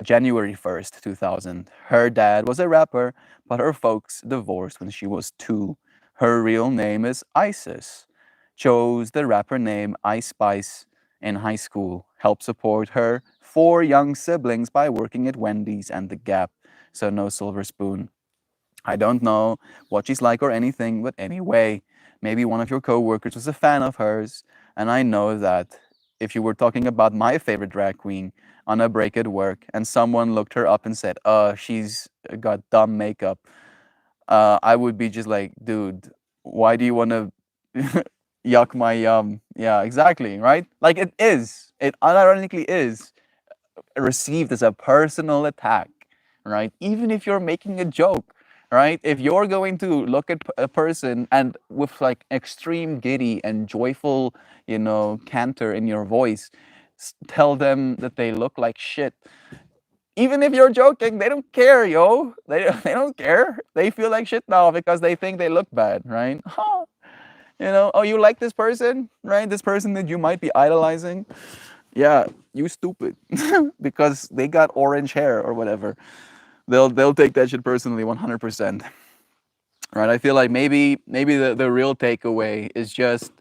January 1st, 2000. Her dad was a rapper, but her folks divorced when she was 2. Her real name is Isis. Chose the rapper name Ice Spice in high school. Helped support her 4 young siblings by working at Wendy's and The Gap. So no silver spoon. I don't know what she's like or anything, but anyway, maybe one of your coworkers was a fan of hers, and I know that if you were talking about my favorite drag queen on a break at work and someone looked her up and said, she's got dumb makeup, I would be just like, dude, why do you want to yuck my yum? Yeah, exactly, right? Like it unironically is received as a personal attack, right? Even if you're making a joke, right? If you're going to look at a person and with like extreme giddy and joyful, canter in your voice, tell them that they look like shit. Even if you're joking, they don't care, yo. They don't care. They feel like shit now because they think they look bad, right? Oh, you like this person, right? This person that you might be idolizing. Yeah, you stupid because they got orange hair or whatever. They'll take that shit personally 100%. Right? I feel like maybe the real takeaway is just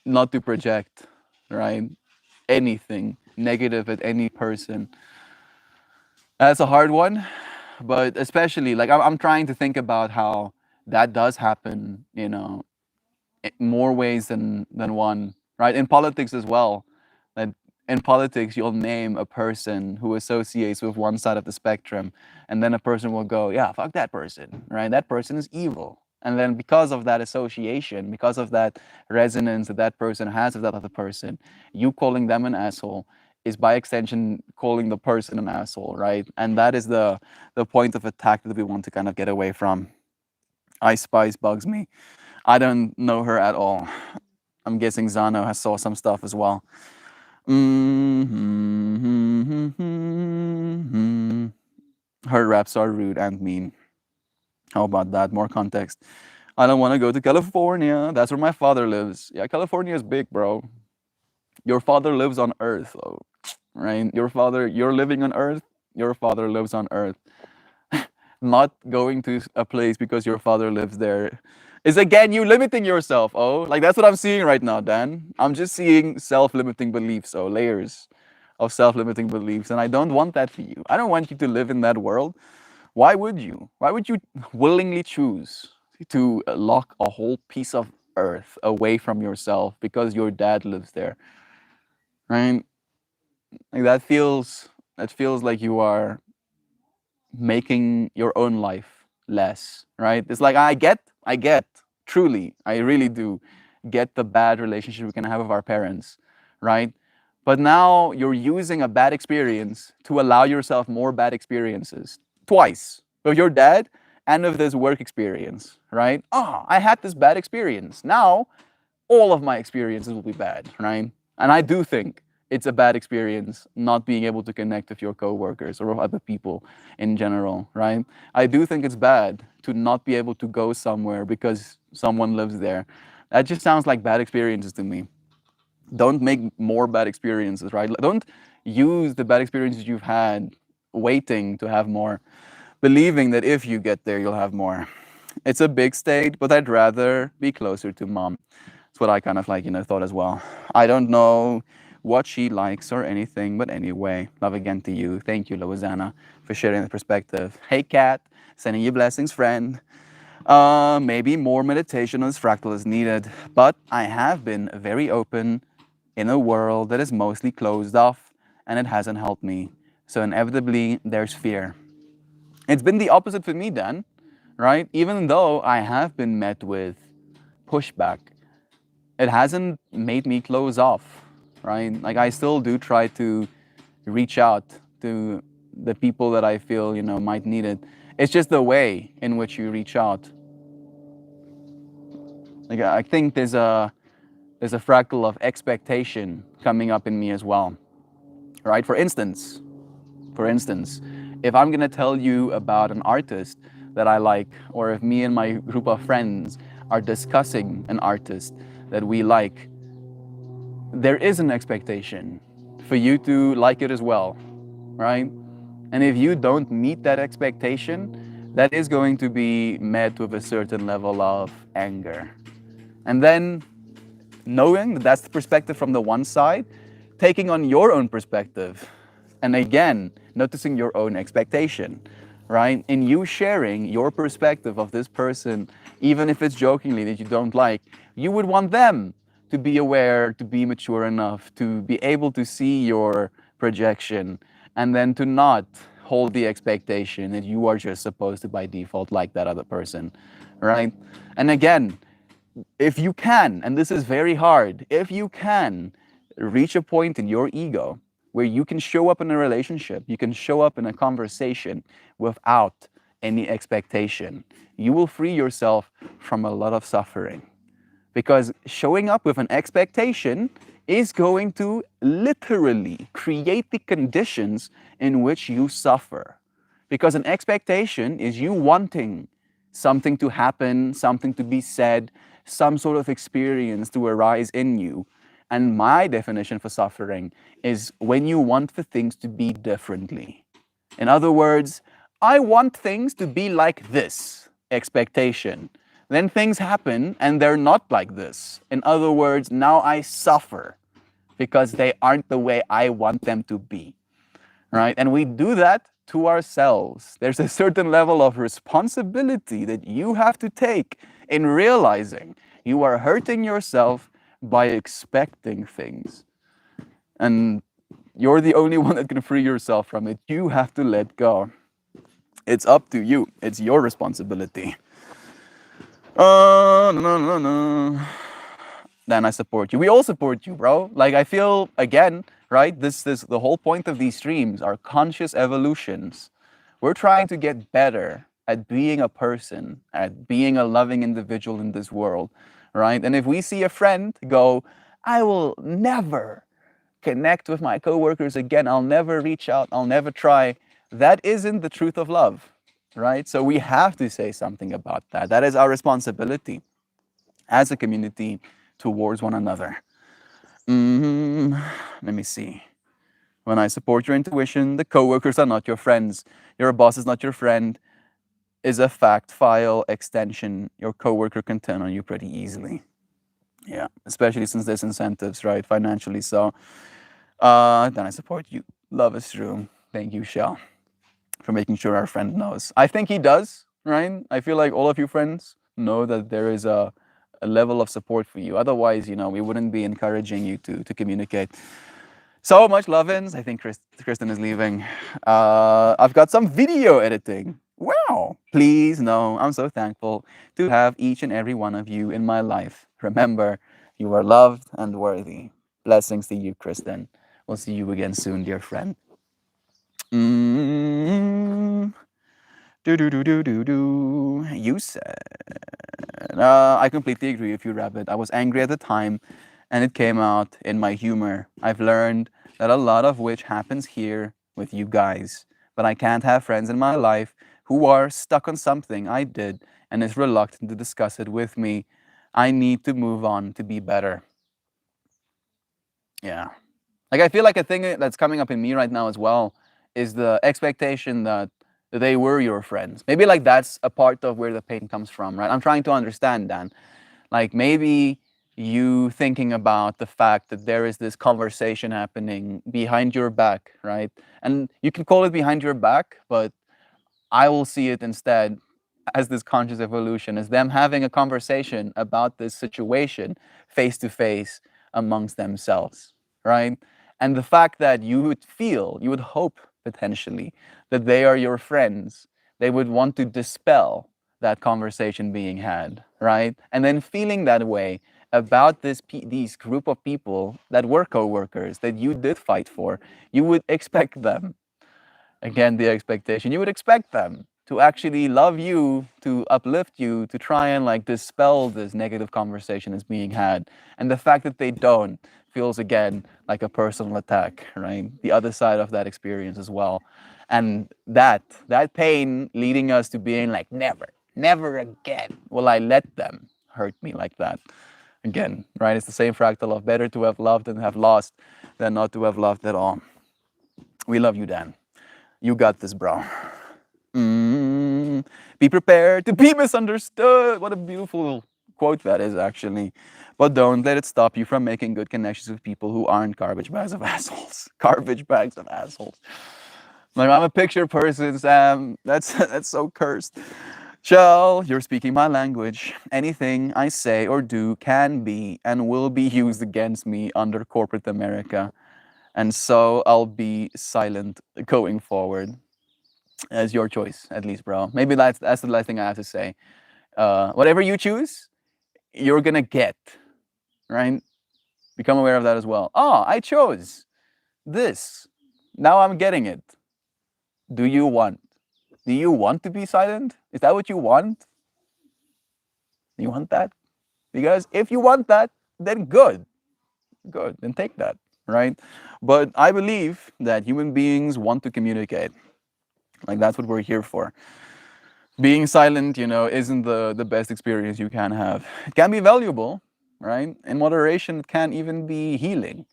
not to project, right? Anything negative at any person. That's a hard one, but especially like I'm trying to think about how that does happen, more ways than one, right? In politics as well. That in politics, you'll name a person who associates with one side of the spectrum, and then a person will go, yeah, fuck that person, right? That person is evil. And then because of that association, because of that resonance that that person has with that other person, you calling them an asshole is by extension calling the person an asshole, right? And that is the point of attack that we want to kind of get away from. Ice Spice bugs me. I don't know her at all. I'm guessing Zano has saw some stuff as well. Her raps are rude and mean. How about that? More context. I don't want to go to California. That's where my father lives. Yeah, California is big, bro. Your father lives on Earth, though, right? You're living on Earth. Your father lives on Earth. Not going to a place because your father lives there is again you limiting yourself. Oh, like that's what I'm seeing right now, Dan. I'm just seeing self-limiting beliefs, so layers of self-limiting beliefs, and I don't want that for you. I don't want you to live in that world. Why would you? Why would you willingly choose to lock a whole piece of earth away from yourself because your dad lives there, right? Like that feels like you are making your own life less, right? It's like I get, truly, I really do get the bad relationship we can have with our parents, right? But now you're using a bad experience to allow yourself more bad experiences twice with your dad and with this work experience, right? Oh, I had this bad experience. Now all of my experiences will be bad, right? And I do think it's a bad experience not being able to connect with your coworkers or with other people in general, right? I do think it's bad to not be able to go somewhere because someone lives there. That just sounds like bad experiences to me. Don't make more bad experiences, right? Don't use the bad experiences you've had waiting to have more, believing that if you get there, you'll have more. It's a big state, but I'd rather be closer to mom. That's what I kind of like, thought as well. I don't know what she likes or anything, but anyway, love again to you. Thank you, Louisiana, for sharing the perspective. Hey, Kat, sending you blessings, friend. Maybe more meditation on this fractal is needed, but I have been very open in a world that is mostly closed off, and it hasn't helped me. So inevitably, there's fear. It's been the opposite for me, Dan, right? Even though I have been met with pushback, it hasn't made me close off, right? Like I still do try to reach out to the people that I feel, might need it. It's just the way in which you reach out. Like I think there's a fractal of expectation coming up in me as well, right? For instance, if I'm gonna tell you about an artist that I like, or if me and my group of friends are discussing an artist that we like, there is an expectation for you to like it as well, right? And if you don't meet that expectation, that is going to be met with a certain level of anger. And then knowing that that's the perspective from the one side, taking on your own perspective, and again, noticing your own expectation, right? In you sharing your perspective of this person, even if it's jokingly that you don't like, you would want them to be aware, to be mature enough, to be able to see your projection, and then to not hold the expectation that you are just supposed to by default like that other person, right? And again, if you can, and this is very hard, if you can reach a point in your ego where you can show up in a relationship, you can show up in a conversation without any expectation, you will free yourself from a lot of suffering. Because showing up with an expectation is going to literally create the conditions in which you suffer. Because an expectation is you wanting something to happen, something to be said, some sort of experience to arise in you. And my definition for suffering is when you want for things to be differently. In other words, I want things to be like this expectation. Then things happen and they're not like this. In other words, now I suffer because they aren't the way I want them to be, right? And we do that to ourselves. There's a certain level of responsibility that you have to take in realizing you are hurting yourself by expecting things. And You're the only one that can free yourself from it. You have to let go. It's up to you. It's your responsibility. No, no, no. Then I support you. We all support you, bro. Like I feel again, right? This the whole point of these streams are conscious evolutions. We're trying to get better at being a person, at being a loving individual in this world, right? And if we see a friend go, I will never connect with my coworkers again, I'll never reach out, I'll never try, that isn't the truth of love, right? So we have to say something about that. That is our responsibility as a community towards one another. Let me see. When I support your intuition, the coworkers are not your friends. Your boss is not your friend. Is a fact file extension. Your coworker can turn on you pretty easily. Yeah, especially since there's incentives, right? Financially. So then I support you. Love is true. Thank you, Shell, for making sure our friend knows. I think he does, right? I feel like all of you friends know that there is a level of support for you. Otherwise, we wouldn't be encouraging you to communicate. So much love-ins. I think Kristen is leaving. I've got some video editing. Wow. Please know, I'm so thankful to have each and every one of you in my life. Remember, you are loved and worthy. Blessings to you, Kristen. We'll see you again soon, dear friend. You said, I completely agree with you, Rabbit. I was angry at the time, and it came out in my humor. I've learned that a lot of which happens here with you guys, but I can't have friends in my life who are stuck on something I did and is reluctant to discuss it with me. I need to move on to be better. Yeah. Like, I feel like a thing that's coming up in me right now as well is the expectation that they were your friends. Maybe like that's a part of where the pain comes from, right? I'm trying to understand, Dan. Like maybe you thinking about the fact that there is this conversation happening behind your back, right? And you can call it behind your back, but I will see it instead as this conscious evolution, as them having a conversation about this situation face to face amongst themselves, right? And the fact that you would hope potentially that they are your friends, they would want to dispel that conversation being had, right? And then feeling that way about these group of people that were co-workers that you did fight for, you would expect them, again, the expectation, you would expect them to actually love you, to uplift you, to try and like dispel this negative conversation that's being had. And the fact that they don't feels again like a personal attack, right? The other side of that experience as well. And that pain leading us to being like, never again will I let them hurt me like that again, right? It's the same fractal of better to have loved and have lost than not to have loved at all. We love you, Dan. You got this, bro. Be prepared to be misunderstood. What a beautiful quote that is, actually. But don't let it stop you from making good connections with people who aren't garbage bags of assholes. Garbage bags of assholes. Like, I'm a picture person, Sam. That's so cursed. Shell, you're speaking my language. Anything I say or do can be and will be used against me under corporate America. And so I'll be silent going forward. It's your choice, at least, bro. Maybe that's the last thing I have to say. Whatever you choose, you're gonna get, right? Become aware of that as well. Oh, I chose this. Now I'm getting it. Do you want to be silent? Is that what you want? You want that? Because if you want that, then good. Then take that, right? But I believe that human beings want to communicate. Like, that's what we're here for. Being silent, isn't the best experience you can have. It can be valuable, right? In moderation, it can even be healing,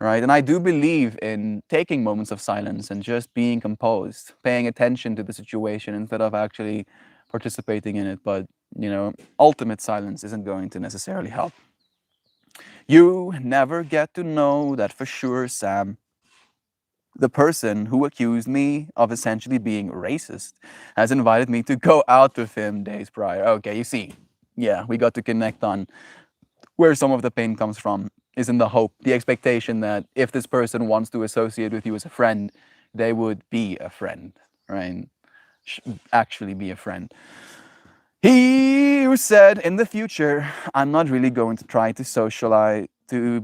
right? And I do believe in taking moments of silence and just being composed, paying attention to the situation instead of actually participating in it. But, ultimate silence isn't going to necessarily help. You never get to know that for sure, Sam. The person who accused me of essentially being racist has invited me to go out with him days prior. Okay, you see. Yeah, we got to connect on where some of the pain comes from is in the hope, the expectation that if this person wants to associate with you as a friend, they would be a friend, right? Actually be a friend. He who said in the future, I'm not really going to try to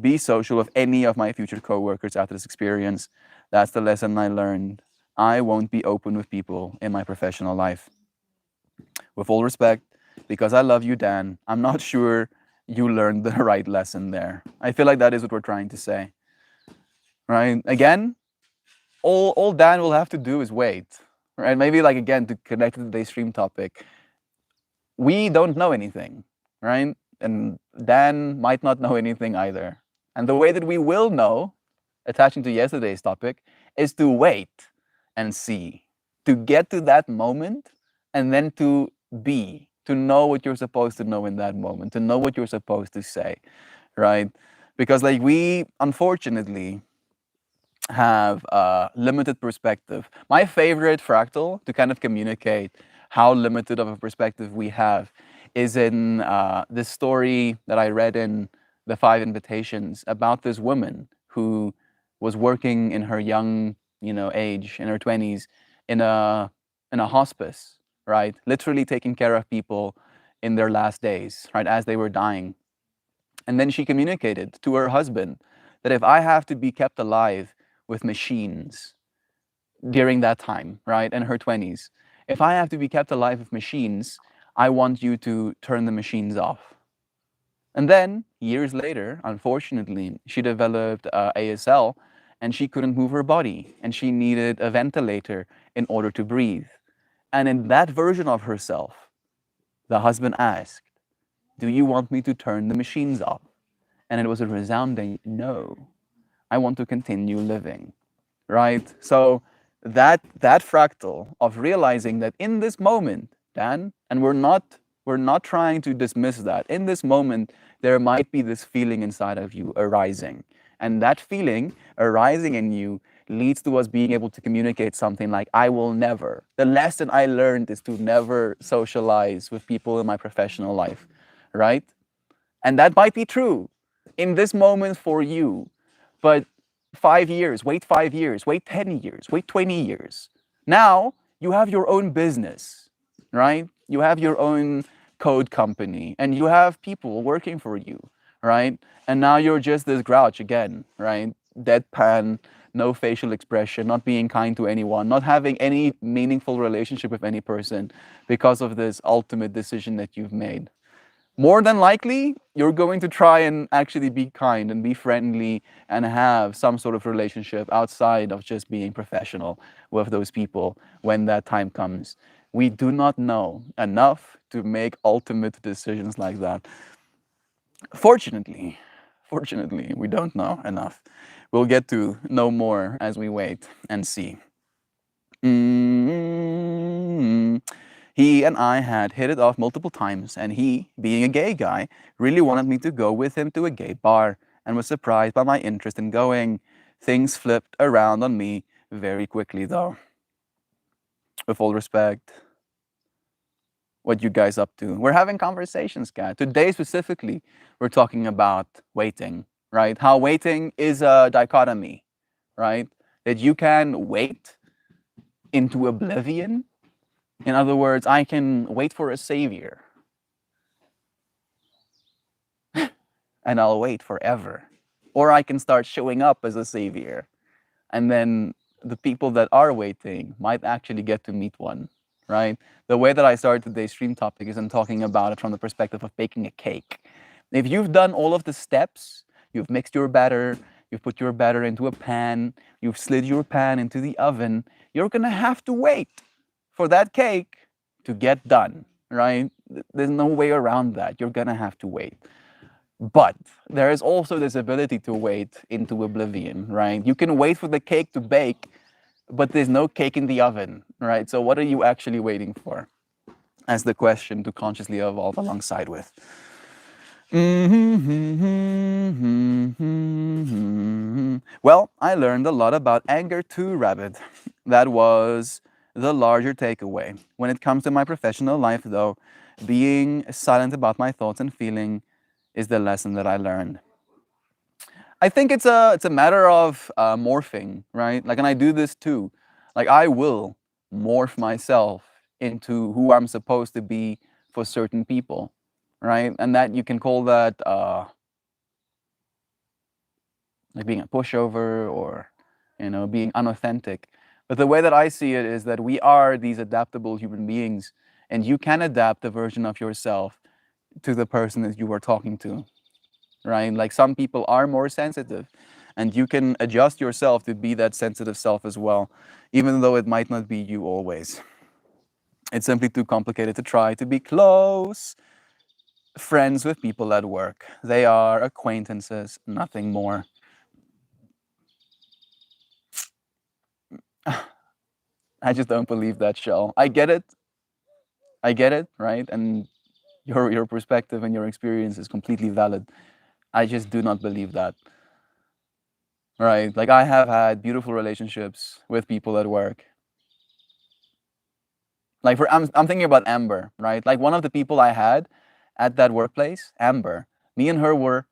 be social with any of my future coworkers after this experience. That's the lesson I learned. I won't be open with people in my professional life. With all respect, because I love you, Dan, I'm not sure you learned the right lesson there. I feel like that is what we're trying to say. Right? Again, all Dan will have to do is wait. Right? Maybe like again to connect to today's stream topic. We don't know anything, right? And Dan might not know anything either. And the way that we will know, attaching to yesterday's topic, is to wait and see, to get to that moment, and then to be, to know what you're supposed to know in that moment, to know what you're supposed to say, right? Because like we unfortunately have a limited perspective. My favorite fractal to kind of communicate how limited of a perspective we have is in this story that I read in The Five Invitations about this woman who was working in her young, age, in her 20s, in a hospice, right? Literally taking care of people in their last days, right, as they were dying. And then she communicated to her husband that if I have to be kept alive with machines during that time, right, in her 20s, if I have to be kept alive with machines, I want you to turn the machines off. And then, years later, unfortunately, she developed ASL and she couldn't move her body and she needed a ventilator in order to breathe. And in that version of herself, the husband asked, do you want me to turn the machines off? And it was a resounding no. I want to continue living, right? So that fractal of realizing that in this moment, Dan, and we're not trying to dismiss that. In this moment, there might be this feeling inside of you arising. And that feeling arising in you leads to us being able to communicate something like, I will never. The lesson I learned is to never socialize with people in my professional life, right? And that might be true in this moment for you, but 5 years, wait 5 years, wait 10 years, wait 20 years. Now you have your own business, right? You have your own code company and you have people working for you, right? And now you're just this grouch again, right? Deadpan, no facial expression, not being kind to anyone, not having any meaningful relationship with any person because of this ultimate decision that you've made. More than likely, you're going to try and actually be kind and be friendly and have some sort of relationship outside of just being professional with those people when that time comes. We do not know enough to make ultimate decisions like that. Fortunately, we don't know enough. We'll get to know more as we wait and see. He and I had hit it off multiple times, and he, being a gay guy, really wanted me to go with him to a gay bar and was surprised by my interest in going. Things flipped around on me very quickly, though. With all respect, what you guys up to? We're having conversations, guys. Today specifically, we're talking about waiting, right? How waiting is a dichotomy, right? That you can wait into oblivion. In other words, I can wait for a savior and I'll wait forever. Or I can start showing up as a savior. And then the people that are waiting might actually get to meet one, right? The way that I started today's stream topic is I'm talking about it from the perspective of baking a cake. If you've done all of the steps, you've mixed your batter, you've put your batter into a pan, you've slid your pan into the oven, you're gonna have to wait for that cake to get done, right? There's no way around that. You're gonna have to wait. But there is also this ability to wait into oblivion, right? You can wait for the cake to bake, but there's no cake in the oven, right? So what are you actually waiting for? As the question to consciously evolve alongside with. Well, I learned a lot about anger too, Rabbit. That was the larger takeaway. When it comes to my professional life, though, being silent about my thoughts and feeling is the lesson that I learned. I think it's a matter of morphing, right? Like, and I do this too. Like, I will morph myself into who I'm supposed to be for certain people, right? And that you can call that like being a pushover, or being unauthentic. But the way that I see it is that we are these adaptable human beings, and you can adapt a version of yourself to the person that you are talking to, right? Like, some people are more sensitive, and you can adjust yourself to be that sensitive self as well, even though it might not be you always. It's simply too complicated to try to be close friends with people at work. They are acquaintances, nothing more. I just don't believe that, Shell. I get it. I get it, right? And your perspective and your experience is completely valid. I just do not believe that. Right? Like, I have had beautiful relationships with people at work. Like, I'm thinking about Amber, right? Like, one of the people I had at that workplace, Amber. Me and her were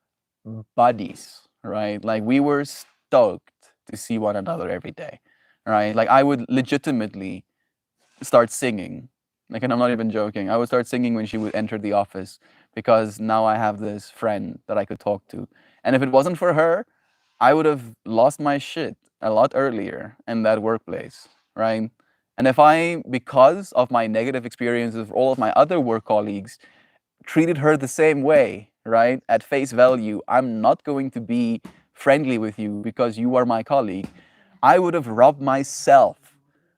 buddies, right? Like, we were stoked to see one another every day, right? Like, I would legitimately start singing. Like, and I'm not even joking. I would start singing when she would enter the office, because now I have this friend that I could talk to. And if it wasn't for her, I would have lost my shit a lot earlier in that workplace, right? And if I, because of my negative experiences with all of my other work colleagues, treated her the same way, right? At face value, I'm not going to be friendly with you because you are my colleague. I would have robbed myself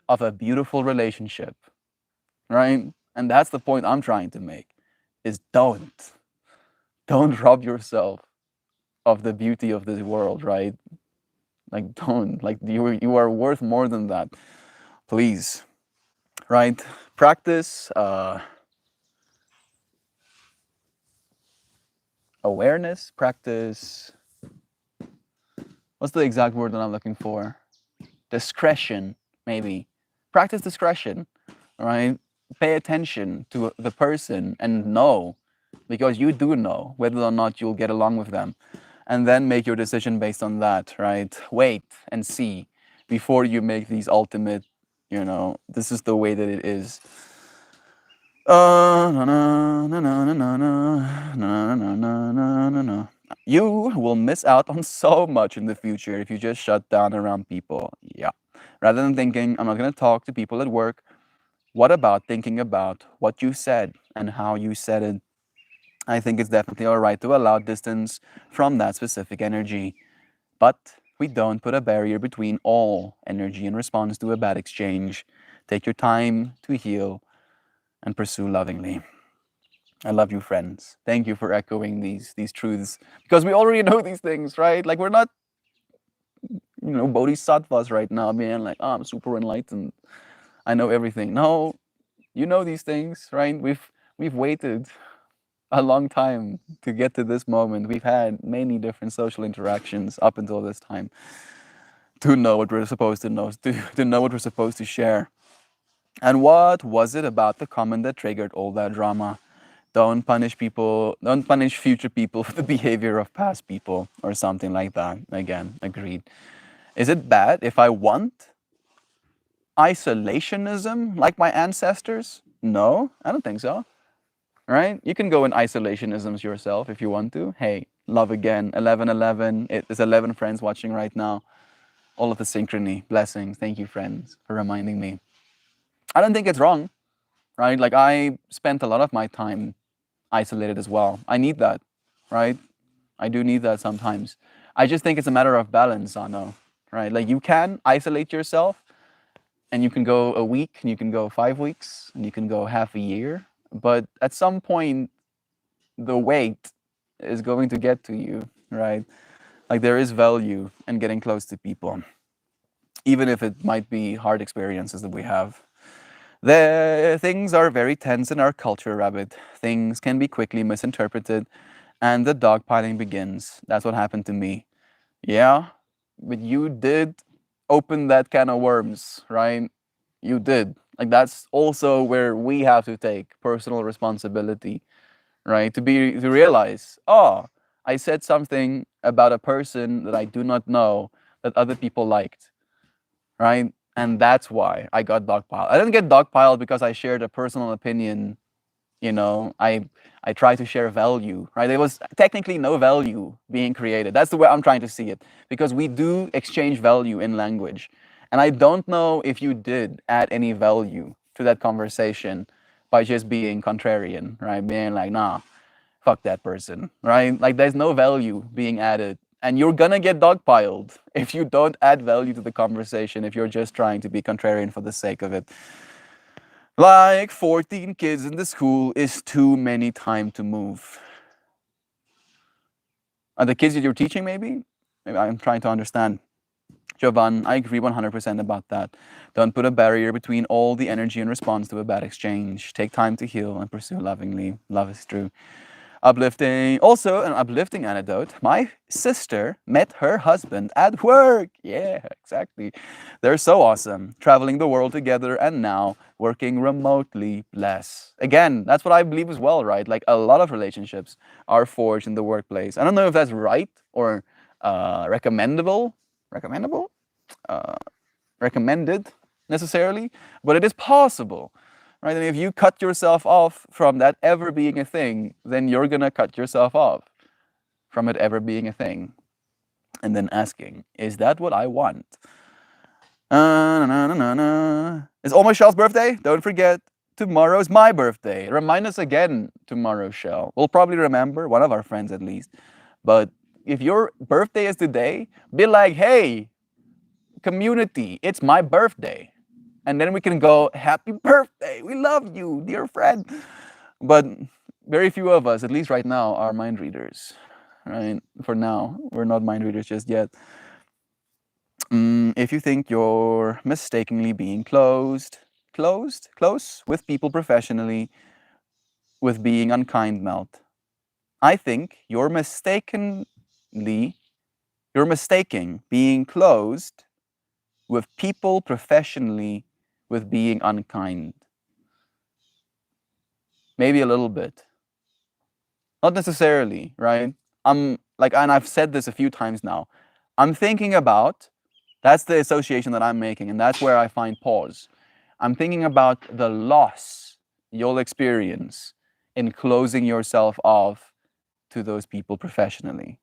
of a beautiful relationship, right? And that's the point I'm trying to make, is don't rob yourself of the beauty of this world, right? Like, don't, like, you are worth more than that. Please, right? Practice awareness, practice, what's the exact word that I'm looking for? Discretion, maybe. Practice discretion, right? Pay attention to the person and know, because you do know whether or not you'll get along with them. And then make your decision based on that, right? Wait and see before you make these ultimate, this is the way that it is. Na, na, na, na, na, na, na, na, na, na, na, na. You will miss out on so much in the future if you just shut down around people. Yeah. Rather than thinking, I'm not going to talk to people at work, what about thinking about what you said and how you said it? I think it's definitely all right to allow distance from that specific energy. But we don't put a barrier between all energy in response to a bad exchange. Take your time to heal and pursue lovingly. I love you, friends. Thank you for echoing these truths, because we already know these things, right? Like, we're not, bodhisattvas right now, being like, oh, I'm super enlightened. I know everything. No, you know these things, right? We've waited a long time to get to this moment. We've had many different social interactions up until this time to know what we're supposed to know, to know what we're supposed to share. And what was it about the comment that triggered all that drama? Don't punish people, don't punish future people for the behavior of past people, or something like that. Again, agreed. Is it bad if I want isolationism like my ancestors? No, I don't think so. Right? You can go in isolationisms yourself if you want to. Hey, love again, 1111. There's 11 friends watching right now. All of the synchrony, blessings. Thank you, friends, for reminding me. I don't think it's wrong, right? Like, I spent a lot of my time isolated as well. I need that, right? I do need that sometimes. I just think it's a matter of balance, Ano, right? Like, you can isolate yourself, and you can go a week, and you can go 5 weeks, and you can go half a year. But at some point, the weight is going to get to you, right? Like, there is value in getting close to people, even if it might be hard experiences that we have. Things are very tense in our culture, Rabbit. Things can be quickly misinterpreted, and the dogpiling begins. That's what happened to me. Yeah, but you did open that can of worms, right? You did. Like, that's also where we have to take personal responsibility, right? To realize, oh, I said something about a person that I do not know that other people liked, right? And that's why I got dogpiled. I didn't get dogpiled because I shared a personal opinion. I try to share value, right? There was technically no value being created. That's the way I'm trying to see it, because we do exchange value in language. And I don't know if you did add any value to that conversation by just being contrarian, right? Being like, nah, fuck that person, right? Like there's no value being added. And you're gonna get dogpiled if you don't add value to the conversation, if you're just trying to be contrarian for the sake of it. Like 14 kids in the school is too many time to move. Are the kids that you're teaching, maybe? Maybe I'm trying to understand. Jovan, I agree 100% about that. Don't put a barrier between all the energy and response to a bad exchange. Take time to heal and pursue lovingly. Love is true. Uplifting. Also, an uplifting anecdote. My sister met her husband at work. Yeah, exactly. They're so awesome. Traveling the world together and now working remotely. Bless. Again, that's what I believe as well, right? Like a lot of relationships are forged in the workplace. I don't know if that's right or recommendable. Recommendable? Uh, recommended necessarily, but it is possible, right? And if you cut yourself off from that ever being a thing, then you're gonna cut yourself off from it ever being a thing. And then asking, is that what I want? It's almost Shell's birthday. Don't forget, tomorrow's my birthday. Remind us again tomorrow, Shell. We'll probably remember, one of our friends at least. But if your birthday is today, be like, hey, community, it's my birthday. And then we can go, happy birthday. We love you, dear friend. But very few of us, at least right now, are mind readers. Right? For now, we're not mind readers just yet. If you think you're mistakenly being close with people professionally, with being unkind, Melt, I think you're mistaking being closed with people professionally with being unkind. Maybe a little bit. Not necessarily, right? I'm like, and I've said this a few times now. I'm thinking about, that's the association that I'm making, and that's where I find pause. I'm thinking about the loss you'll experience in closing yourself off to those people professionally,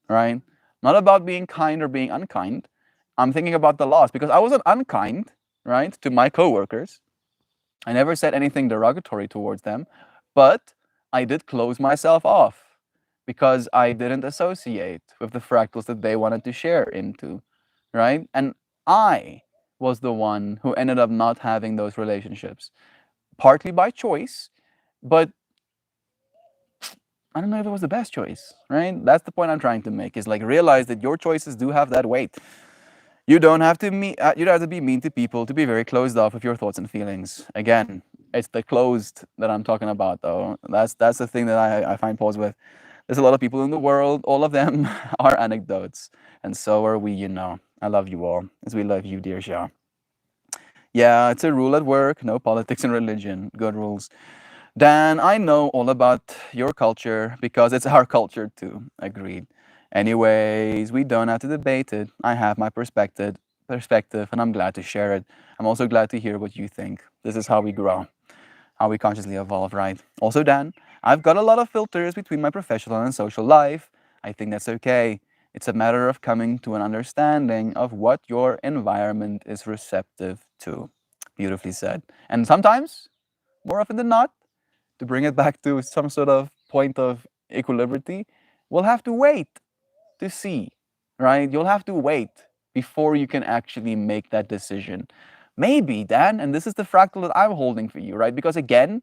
right? Not about being kind or being unkind. I'm thinking about the loss because I wasn't unkind, right, to my coworkers. I never said anything derogatory towards them, but I did close myself off because I didn't associate with the fractals that they wanted to share into, right? And I was the one who ended up not having those relationships, partly by choice, but I don't know if it was the best choice, right? That's the point I'm trying to make, is like realize that your choices do have that weight. You don't have to you don't have to be mean to people to be very closed off with your thoughts and feelings. Again, it's the closed that I'm talking about, though. That's the thing that I find pause with. There's a lot of people in the world. All of them are anecdotes, and so are we. I love you all, as we love you, dear Shah. Yeah, it's a rule at work. No politics and religion. Good rules. Dan, I know all about your culture because it's our culture too. Agreed. Anyways, we don't have to debate it. I have my perspective, and I'm glad to share it. I'm also glad to hear what you think. This is how we grow, how we consciously evolve, right? Also, Dan, I've got a lot of filters between my professional and social life. I think that's okay. It's a matter of coming to an understanding of what your environment is receptive to. Beautifully said. And sometimes, more often than not, to bring it back to some sort of point of equilibrity, we'll have to wait to see, right? You'll have to wait before you can actually make that decision. Maybe, Dan, and this is the fractal that I'm holding for you, right? Because again,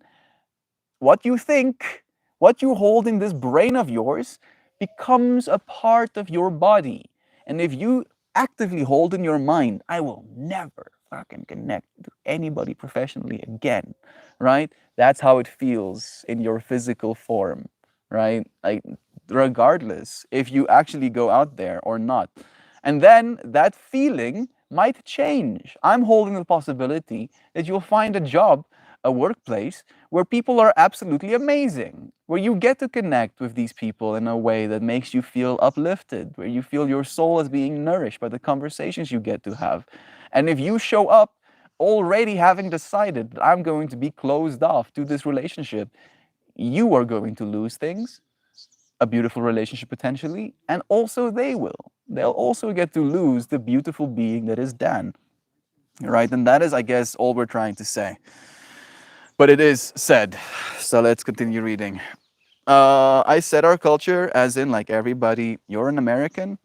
what you think, what you hold in this brain of yours becomes a part of your body. And if you actively hold in your mind, I will never fucking connect to anybody professionally again, right? That's how it feels in your physical form, right? Like, regardless if you actually go out there or not. And then that feeling might change. I'm holding the possibility that you'll find a job a workplace where people are absolutely amazing, where you get to connect with these people in a way that makes you feel uplifted, where you feel your soul is being nourished by the conversations you get to have. And if you show up already having decided that I'm going to be closed off to this relationship, you are going to lose things, a beautiful relationship potentially, and also they will. They'll also get to lose the beautiful being that is Dan, right? And that is, I guess, all we're trying to say. But it is said. So let's continue reading. I said our culture, as in, like, everybody, you're an American.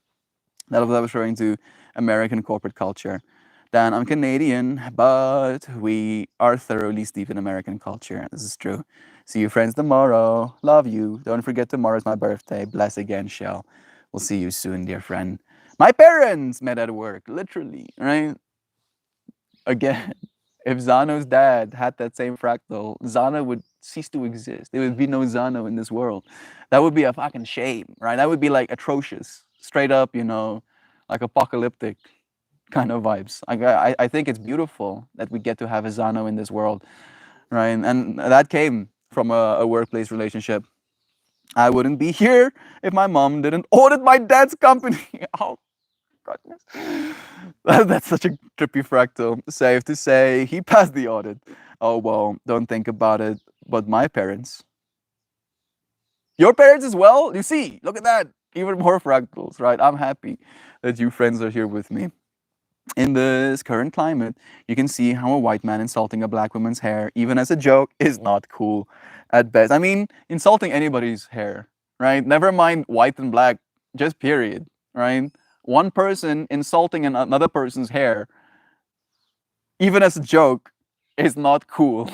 That was referring to American corporate culture. Dan, I'm Canadian, but we are thoroughly steeped in American culture. This is true. See you friends tomorrow. Love you. Don't forget tomorrow's my birthday. Bless again, Shell. We'll see you soon, dear friend. My parents met at work, literally, right? Again, if Zano's dad had that same fractal, Zano would cease to exist. There would be no Zano in this world. That would be a fucking shame, right? That would be like atrocious, straight up, like apocalyptic kind of vibes. I think it's beautiful that we get to have a Zano in this world, right? And that came from a workplace relationship. I wouldn't be here if my mom didn't audit my dad's company. Oh, goodness. That's such a trippy fractal. Safe to say, he passed the audit. Oh, well, don't think about it. But my parents, your parents as well? You see, look at that. Even more fractals, right? I'm happy that you friends are here with me. In this current climate, you can see how a white man insulting a black woman's hair, even as a joke, is not cool at best. I mean, insulting anybody's hair, right? Never mind white and black, just period, right? One person insulting another person's hair, even as a joke, is not cool.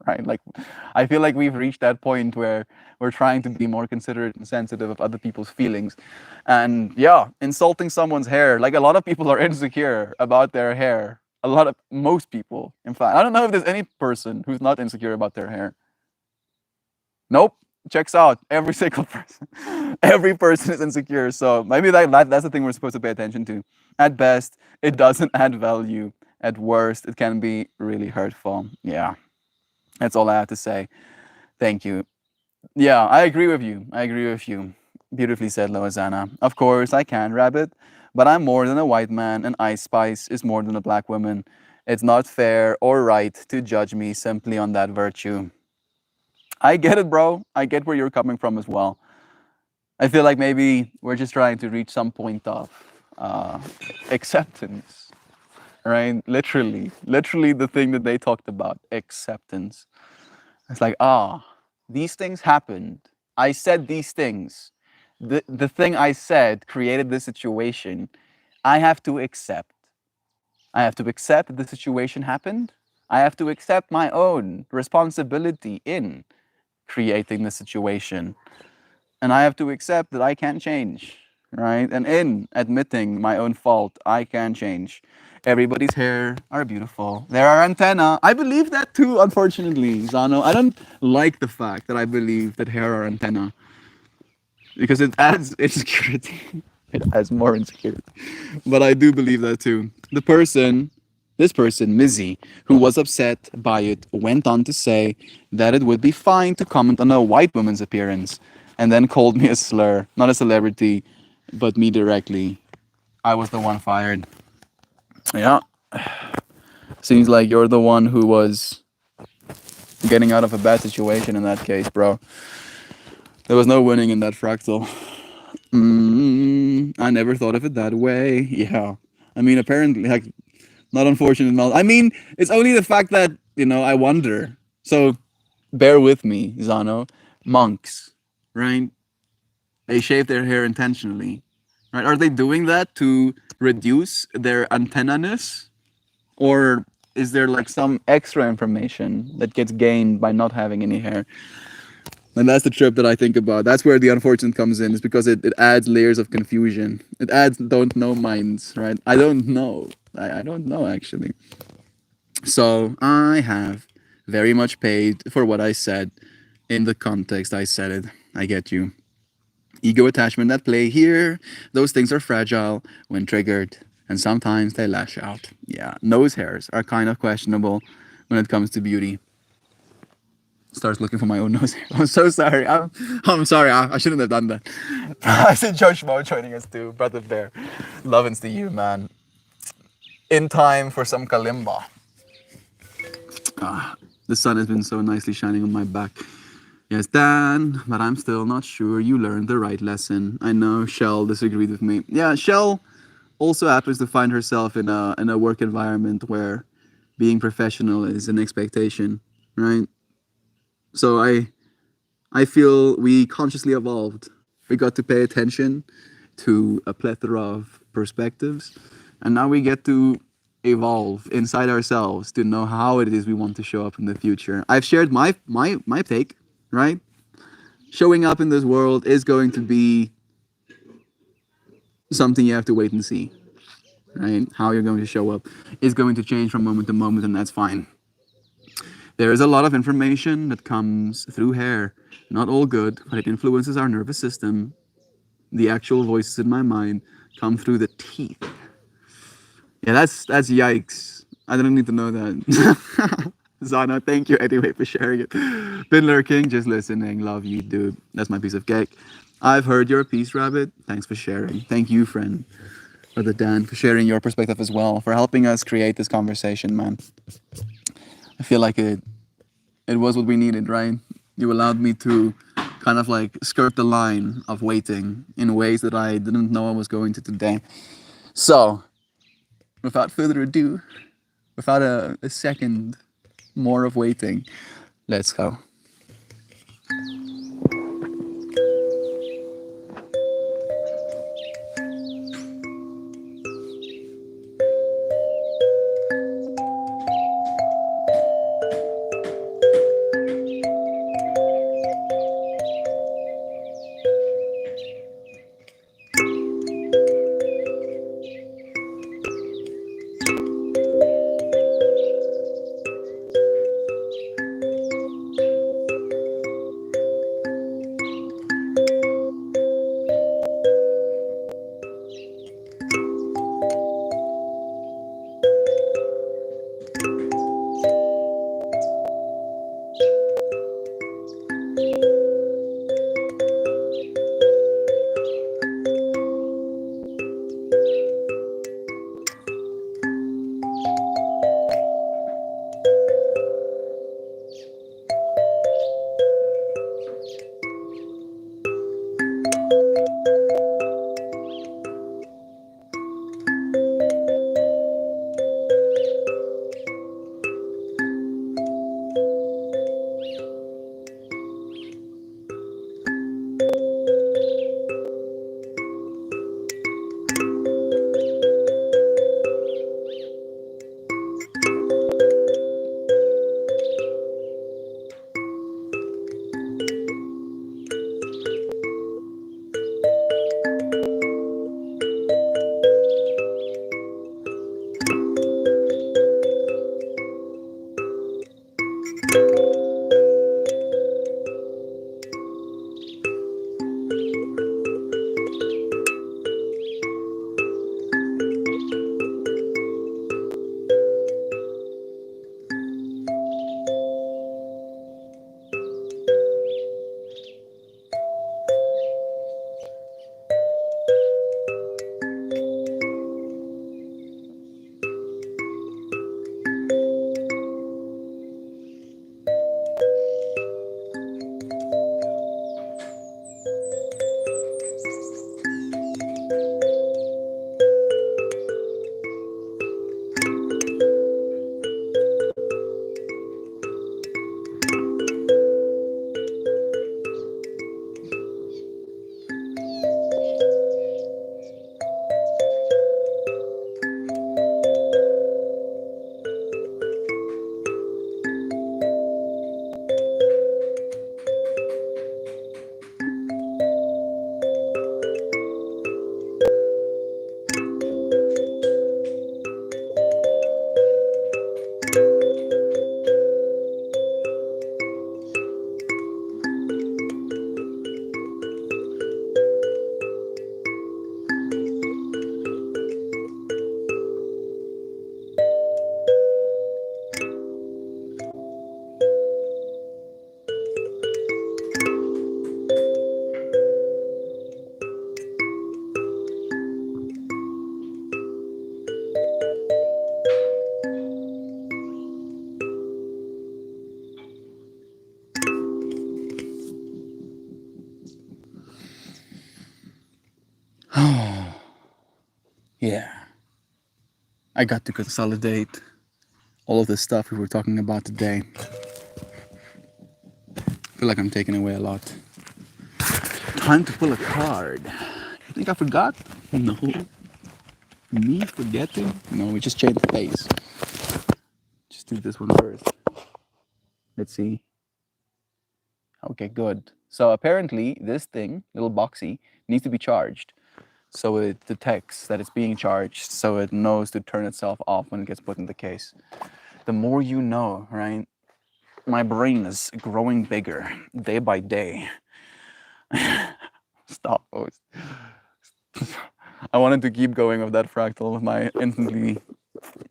Right? Like, I feel like we've reached that point where we're trying to be more considerate and sensitive of other people's feelings. And yeah, insulting someone's hair, like, a lot of people are insecure about their hair. Most people, in fact. I don't know if there's any person who's not insecure about their hair. Nope. Checks out. Every single person. Every person is insecure. So maybe that's the thing we're supposed to pay attention to. At best, it doesn't add value. At worst, it can be really hurtful. Yeah. That's all I have to say. Thank you. Yeah, I agree with you. I agree with you. Beautifully said, Loazana. Of course, I can, Rabbit, but I'm more than a white man, and Ice Spice is more than a black woman. It's not fair or right to judge me simply on that virtue. I get it, bro. I get where you're coming from as well. I feel like maybe we're just trying to reach some point of acceptance, right? Literally the thing that they talked about, acceptance. It's like, these things happened. I said these things. The thing I said created this situation. I have to accept. I have to accept that the situation happened. I have to accept my own responsibility in creating the situation. And I have to accept that I can change, right? And in admitting my own fault, I can change. Everybody's hair are beautiful. There are antenna. I believe that too, unfortunately, Zano. I don't like the fact that I believe that hair are antenna because it adds insecurity. It adds more insecurity. But I do believe that too. This person, Mizzy, who was upset by it, went on to say that it would be fine to comment on a white woman's appearance and then called me a slur. Not a celebrity, but me directly. I was the one fired. Yeah. Seems like you're the one who was getting out of a bad situation in that case, bro. There was no winning in that fractal. I never thought of it that way. Yeah. I mean, apparently, like, not unfortunate. I mean, it's only the fact that, I wonder. So, bear with me, Zano. Monks, right? They shave their hair intentionally, right? Are they doing that to reduce their antenna-ness? Or is there like some extra information that gets gained by not having any hair? And that's the trip that I think about. That's where the unfortunate comes in, is because it adds layers of confusion. It adds don't know minds, right? I don't know. I don't know, actually. So I have very much paid for what I said in the context I said it. I get you. Ego attachment at play here. Those things are fragile when triggered, and sometimes they lash out. Yeah, nose hairs are kind of questionable, when it comes to beauty. Starts looking for my own nose. I'm so sorry. I'm sorry. I shouldn't have done that. I see Josh Mo joining us too. Brother Bear. Lovins to you, man. In time for some kalimba. The sun has been so nicely shining on my back. Yes, Dan, but I'm still not sure you learned the right lesson. I know Shell disagreed with me. Yeah, Shell also happens to find herself in a work environment where being professional is an expectation, right? So I feel we consciously evolved. We got to pay attention to a plethora of perspectives, and now we get to evolve inside ourselves to know how it is we want to show up in the future. I've shared my take, right? Showing up in this world is going to be something you have to wait and see, right? How you're going to show up is going to change from moment to moment, and that's fine. There is a lot of information that comes through hair. Not all good, but it influences our nervous system. The actual voices in my mind come through the teeth. Yeah, that's yikes. I didn't need to know that. Zana, thank you anyway for sharing it. Been lurking, just listening. Love you, dude. That's my piece of cake. I've heard your piece, Rabbit. Thanks for sharing. Thank you, friend. Brother Dan, for sharing your perspective as well, for helping us create this conversation, man. I feel like it was what we needed, right? You allowed me to kind of like skirt the line of waiting in ways that I didn't know I was going to today. So, without further ado, without a second more of waiting, let's go. I got to consolidate all of the stuff we were talking about today. I feel like I'm taking away a lot. Time to pull a card. You think I forgot? No. Me forgetting? No, we just changed the pace. Just do this one first. Let's see. Okay, good. So apparently this thing, little boxy, needs to be charged. So it detects that it's being charged, so it knows to turn itself off when it gets put in the case. The more you know, right? My brain is growing bigger day by day. Stop post. I wanted to keep going with that fractal.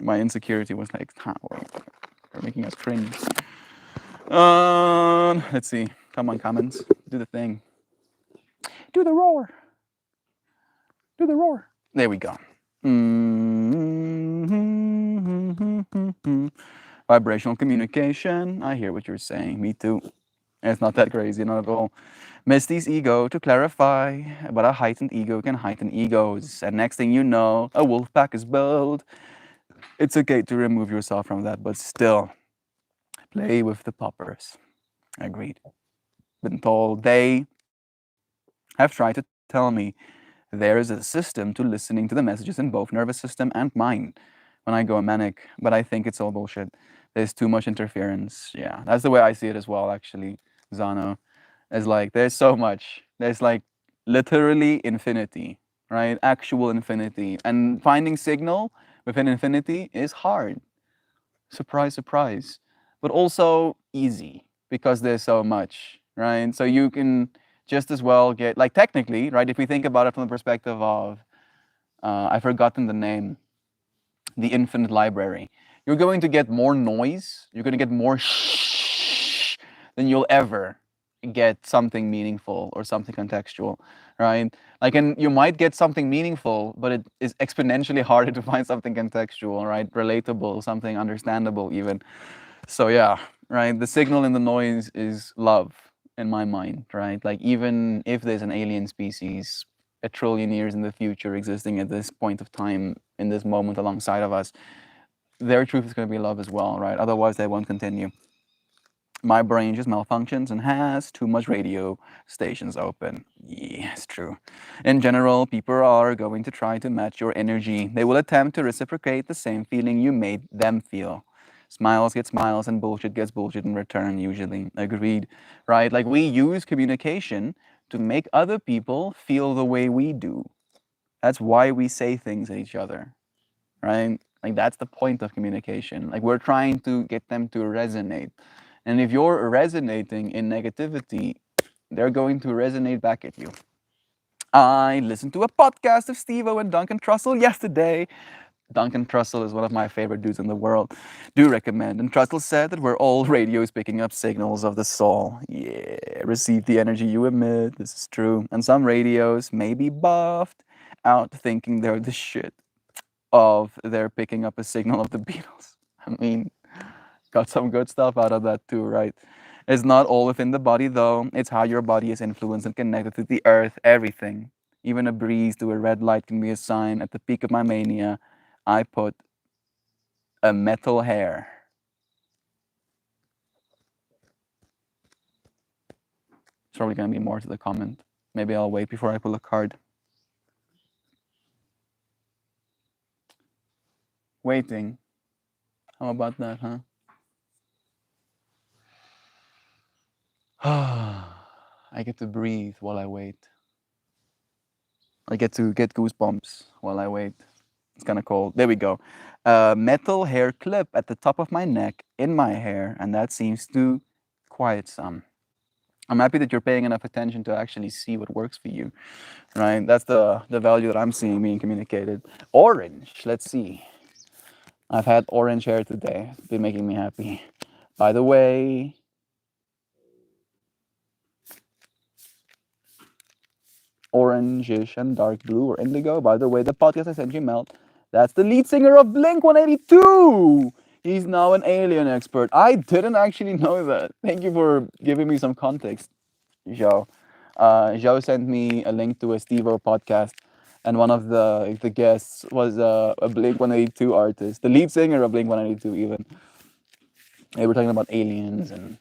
My insecurity was like, wait, you're making us cringe. Let's see. Come on, comments. Do the thing. Do the roar. Do the roar. There we go. Vibrational communication. I hear what you're saying. Me too. It's not that crazy, not at all. Misty's ego to clarify, but a heightened ego can heighten egos. And next thing you know, a wolf pack is built. It's okay to remove yourself from that, but still, play with the poppers. Agreed. Been told they have tried to tell me there is a system to listening to the messages in both nervous system and mind when I go manic, but I think it's all bullshit. There's too much interference. Yeah, that's the way I see it as well, actually, Zano. It's like there's so much. There's like literally infinity, right? Actual infinity. And finding signal within infinity is hard. Surprise, surprise. But also easy because there's so much, right? So you can just as well get, like, technically, right? If we think about it from the perspective of, I've forgotten the name, the infinite library, you're going to get more noise, you're going to get more shh than you'll ever get something meaningful or something contextual, right? Like, and you might get something meaningful, but it is exponentially harder to find something contextual, right? Relatable, something understandable even. So yeah, right? The signal in the noise is love in my mind, right? Like, even if there's an alien species a trillion years in the future existing at this point of time in this moment alongside of us, their truth is going to be love as well, right? Otherwise they won't continue. My brain just malfunctions and has too much radio stations open. Yeah, it's true. In general, people are going to try to match your energy. They will attempt to reciprocate the same feeling you made them feel. Smiles get smiles and bullshit gets bullshit in return, usually. Agreed, right? Like, we use communication to make other people feel the way we do. That's why we say things at each other, right? Like, that's the point of communication. Like, we're trying to get them to resonate. And if you're resonating in negativity, they're going to resonate back at you. I listened to a podcast of Steve-O and Duncan Trussell yesterday. Duncan Trussell is one of my favorite dudes in the world. Do recommend. And Trussell said that we're all radios picking up signals of the soul. Yeah, receive the energy you emit. This is true. And some radios may be buffed out thinking they're the shit of they're picking up a signal of the Beatles. I mean, got some good stuff out of that too, right? It's not all within the body though. It's how your body is influenced and connected to the earth, everything. Even a breeze to a red light can be a sign. At the peak of my mania, I put a metal hair. It's probably gonna be more to the comment. Maybe I'll wait before I pull a card. Waiting. How about that, huh? I get to breathe while I wait. I get to get goosebumps while I wait. It's kind of cold. There we go. Metal hair clip at the top of my neck in my hair, and that seems to quiet some. I'm happy that you're paying enough attention to actually see what works for you, right? That's the value that I'm seeing being communicated. Orange, let's see. I've had orange hair today. It's been making me happy. By the way, orangish and dark blue or indigo. By the way, the podcast I sent you, Melt, that's the lead singer of Blink 182. He's now an alien expert. I didn't actually know that. Thank you for giving me some context, Joe. Joe sent me a link to a Steve-O podcast, and one of the guests was a Blink 182 artist, the lead singer of Blink 182 even. They were talking about aliens and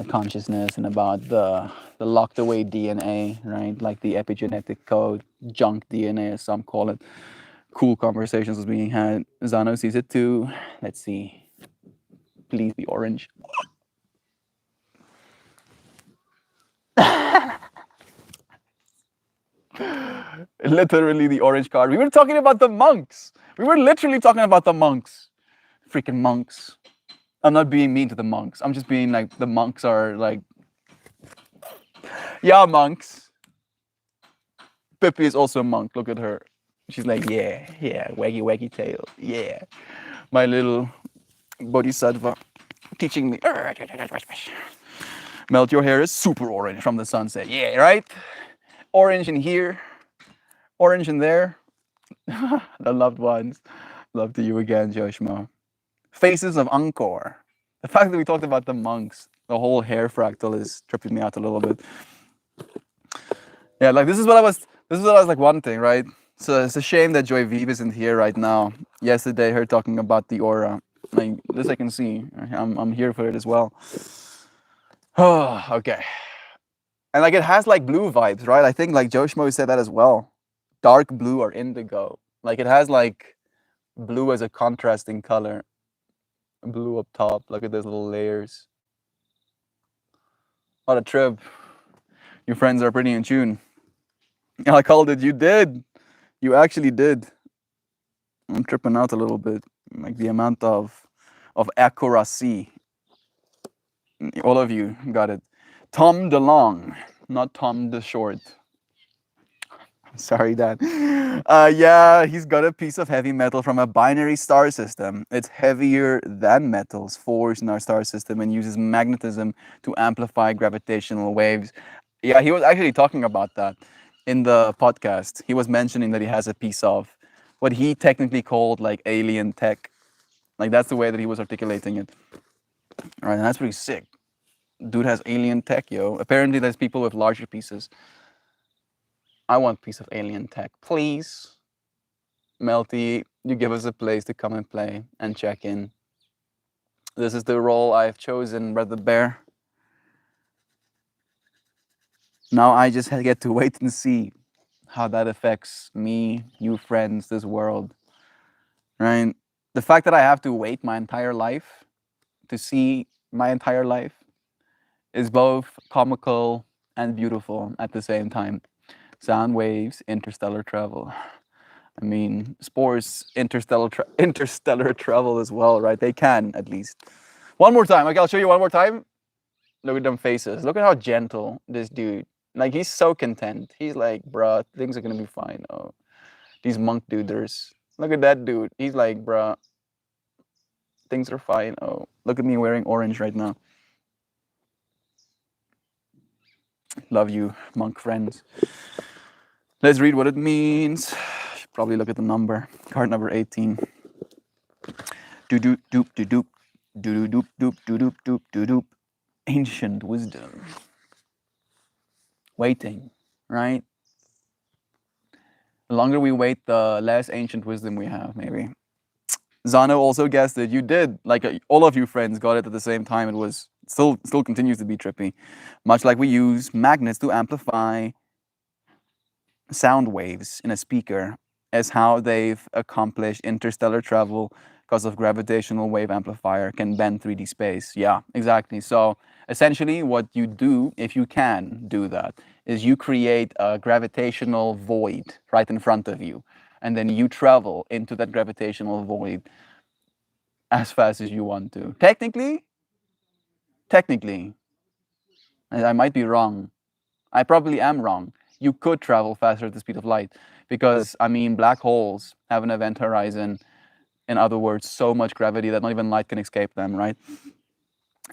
consciousness and about the locked away DNA, right? Like the epigenetic code, junk DNA, as some call it. Cool conversations was being had. Zano sees it too. Let's see. Please be orange. Literally the orange card. We were talking about the monks. We were literally talking about the monks. Freaking monks. I'm not being mean to the monks. I'm just being like, the monks are like, yeah, monks. Pippi is also a monk. Look at her. She's like, yeah, waggy, waggy tail. Yeah. My little bodhisattva teaching me. Melt, your hair is super orange from the sunset. Yeah, right? Orange in here, orange in there. The loved ones. Love to you again, Joshma. Faces of Angkor. The fact that we talked about the monks, the whole hair fractal is tripping me out a little bit. Yeah, like this is what I was like wanting, right? So it's a shame that Joy Vive isn't here right now. Yesterday, her talking about the aura. Like this I can see. I'm here for it as well. Oh, okay. And like it has like blue vibes, right? I think like Joshmo said that as well. Dark blue or indigo. Like it has like blue as a contrasting color. Blue up top. Look at those little layers. What a trip. Your friends are pretty in tune. I called it. You did. You actually did. I'm tripping out a little bit. Like the amount of accuracy. All of you got it. Tom DeLong, not Tom the Short. Sorry, Dad. Yeah, he's got a piece of heavy metal from a binary star system. It's heavier than metals forged in our star system and uses magnetism to amplify gravitational waves. Yeah, he was actually talking about that in the podcast. He was mentioning that he has a piece of what he technically called like alien tech. Like that's the way that he was articulating it. All right, and that's pretty sick. Dude has alien tech, yo. Apparently, there's people with larger pieces. I want a piece of alien tech, please. Melty, you give us a place to come and play and check in. This is the role I've chosen, Brother Bear. Now I just get to wait and see how that affects me, you friends, this world. Right? The fact that I have to wait my entire life to see my entire life is both comical and beautiful at the same time. Sound waves, interstellar travel. I mean, spores, interstellar travel as well, right? They can, at least. One more time. Okay, I'll show you one more time. Look at them faces. Look at how gentle this dude. Like, he's so content. He's like, bruh, things are gonna be fine. Oh, these monk duders. Look at that dude. He's like, bruh, things are fine. Oh, look at me wearing orange right now. Love you, monk friends. Let's read what it means. Should probably look at the number. Card number 18. Do doop doop do doop. Do doop doop do doop doop do doop. Ancient wisdom. Waiting, right? The longer we wait, the less ancient wisdom we have, maybe. Zano also guessed that you did. Like all of you friends got it at the same time. It was still continues to be trippy. Much like we use magnets to amplify sound waves in a speaker as how they've accomplished interstellar travel because of gravitational wave amplifier can bend 3D space. Yeah, exactly. So essentially what you do, if you can do that, is you create a gravitational void right in front of you. And then you travel into that gravitational void as fast as you want to. Technically, and I might be wrong. I probably am wrong. You could travel faster at the speed of light because, I mean, black holes have an event horizon. In other words, so much gravity that not even light can escape them, right?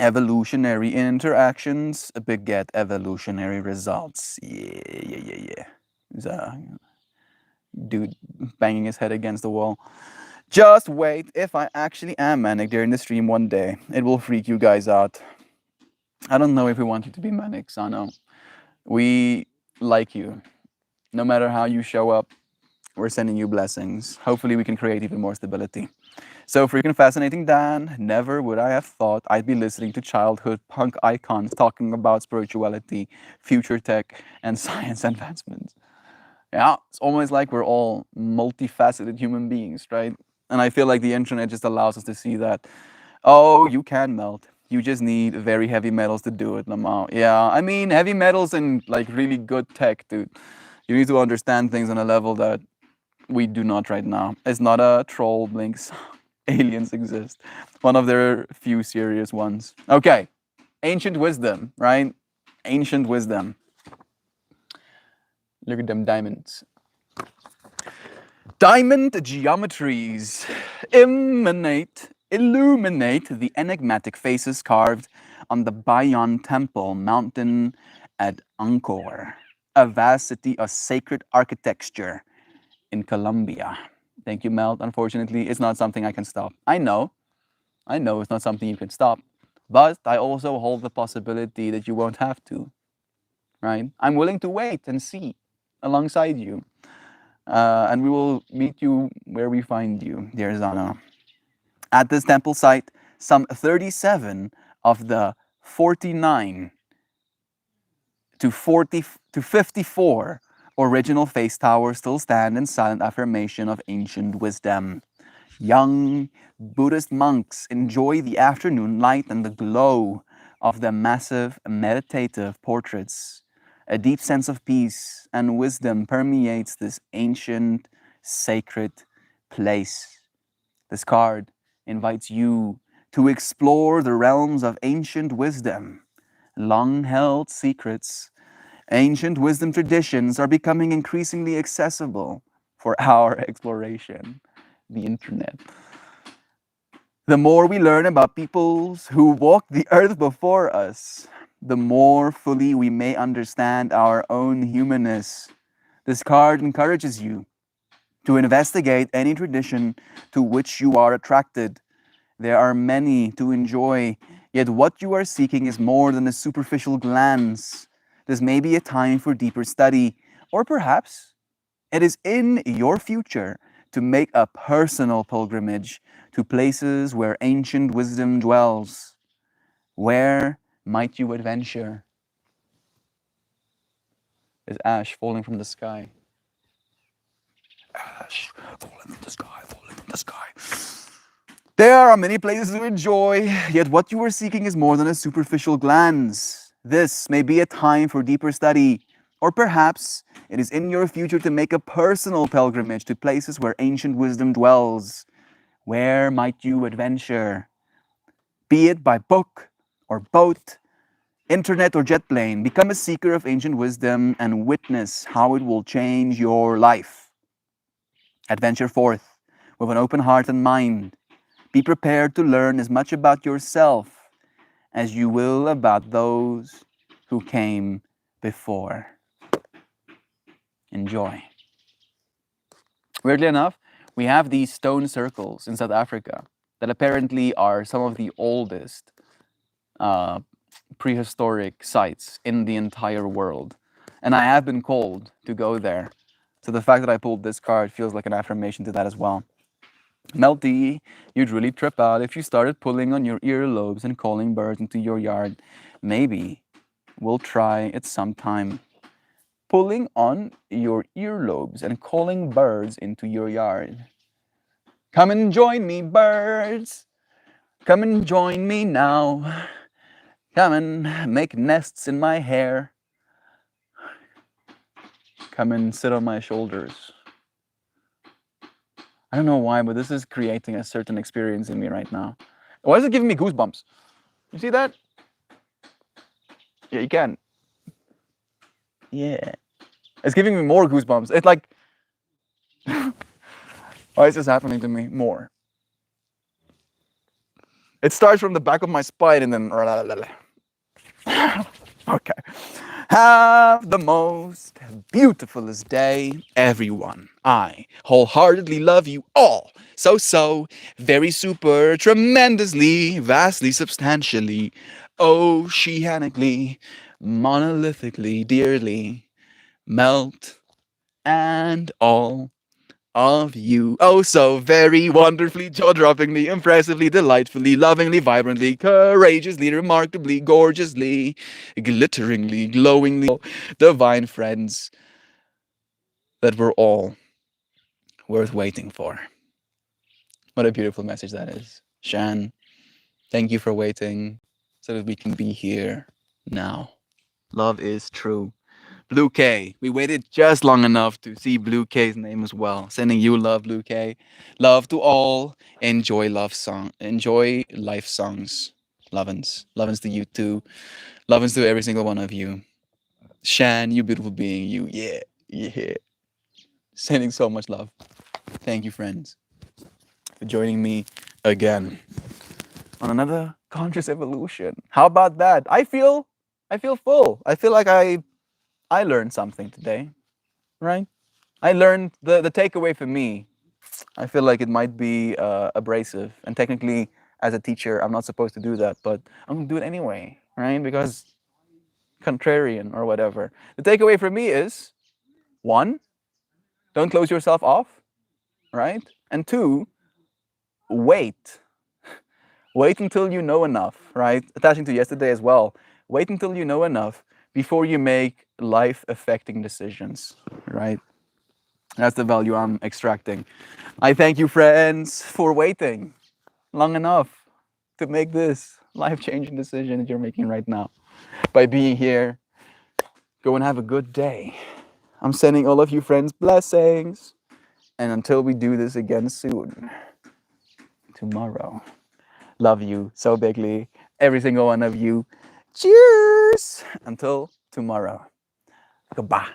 Evolutionary interactions beget evolutionary results. Yeah. There's a dude banging his head against the wall. Just wait. If I actually am manic during the stream one day, it will freak you guys out. I don't know if we want you to be manic, Sano. We like you. No matter how you show up, we're sending you blessings. Hopefully, we can create even more stability. So freaking fascinating, Dan. Never would I have thought I'd be listening to childhood punk icons talking about spirituality, future tech, and science advancements. Yeah, it's almost like we're all multifaceted human beings, right? And I feel like the internet just allows us to see that, oh, you can melt. You just need very heavy metals to do it, Lamau. Yeah, I mean, heavy metals and like really good tech, dude. You need to understand things on a level that we do not right now. It's not a troll, Blinks. Aliens exist. One of their few serious ones. Okay, ancient wisdom, right? Ancient wisdom. Look at them diamonds. Diamond geometries illuminate the enigmatic faces carved on the Bayon Temple mountain at Angkor, a vast city of sacred architecture in Colombia. Thank you, Mel. Unfortunately, it's not something I can stop. I know it's not something you can stop, but I also hold the possibility that you won't have to, right? I'm willing to wait and see alongside you. And we will meet you where we find you, dear Zana. At this temple site, some 37 of the 49 to 54 original face towers still stand in silent affirmation of ancient wisdom. Young Buddhist monks enjoy the afternoon light and the glow of the massive meditative portraits. A deep sense of peace and wisdom permeates this ancient, sacred place. This card invites you to explore the realms of ancient wisdom, long held secrets. Ancient wisdom traditions are becoming increasingly accessible for our exploration. The internet. The more we learn about peoples who walked the earth before us, the more fully we may understand our own humanness. This card encourages you to investigate any tradition to which you are attracted. There are many to enjoy, yet what you are seeking is more than a superficial glance. This may be a time for deeper study, or perhaps it is in your future to make a personal pilgrimage to places where ancient wisdom dwells. Where might you adventure? Is ash falling from the sky? Ash falling from the sky, falling from the sky. There are many places to enjoy, yet what you are seeking is more than a superficial glance. This may be a time for deeper study, or perhaps it is in your future to make a personal pilgrimage to places where ancient wisdom dwells. Where might you adventure? Be it by book or boat, internet or jet plane, become a seeker of ancient wisdom and witness how it will change your life. Adventure forth with an open heart and mind. Be prepared to learn as much about yourself as you will about those who came before. Enjoy. Weirdly enough, we have these stone circles in South Africa that apparently are some of the oldest prehistoric sites in the entire world. And I have been called to go there. So the fact that I pulled this card feels like an affirmation to that as well. Melty, you'd really trip out if you started pulling on your earlobes and calling birds into your yard. Maybe we'll try it sometime. Pulling on your earlobes and calling birds into your yard. Come and join me, birds. Come and join me now. Come and make nests in my hair. Come and sit on my shoulders. I don't know why, but this is creating a certain experience in me right now. Why is it giving me goosebumps? You see that? Yeah, you can. Yeah. It's giving me more goosebumps. It's like, why is this happening to me more? It starts from the back of my spine and then. Okay. Have the most beautifulest day, everyone. I wholeheartedly love you all. So, very super, tremendously, vastly, substantially, oceanically, monolithically, dearly, melt and all. of you. Oh, so very wonderfully, jaw-droppingly, impressively, delightfully, lovingly, vibrantly, courageously, remarkably, gorgeously, glitteringly, glowingly, divine friends that we're all worth waiting for. What a beautiful message that is. Shan, thank you for waiting so that we can be here now. Love is true. Blue K. We waited just long enough to see Blue K's name as well. Sending you love, Blue K. Love to all. Enjoy love song. Enjoy life songs. Lovins. Lovins to you too. Lovins to every single one of you. Shan, you beautiful being. You. Yeah. Yeah. Sending so much love. Thank you, friends, for joining me again on another conscious evolution. How about that? I feel full. I feel like I learned something today, right? I learned the takeaway for me. I feel like it might be abrasive, and technically, as a teacher, I'm not supposed to do that, but I'm gonna do it anyway, right? Because contrarian or whatever. The takeaway for me is one, don't close yourself off, right? And two, wait. Wait until you know enough, right? Attaching to yesterday as well. Wait until you know enough before you make life affecting decisions, right? That's the value I'm extracting. I thank you, friends, for waiting long enough to make this life changing decision that you're making right now. By being here, go and have a good day. I'm sending all of you friends blessings. And until we do this again soon, tomorrow, love you so bigly, every single one of you. Cheers! Until tomorrow. Goodbye.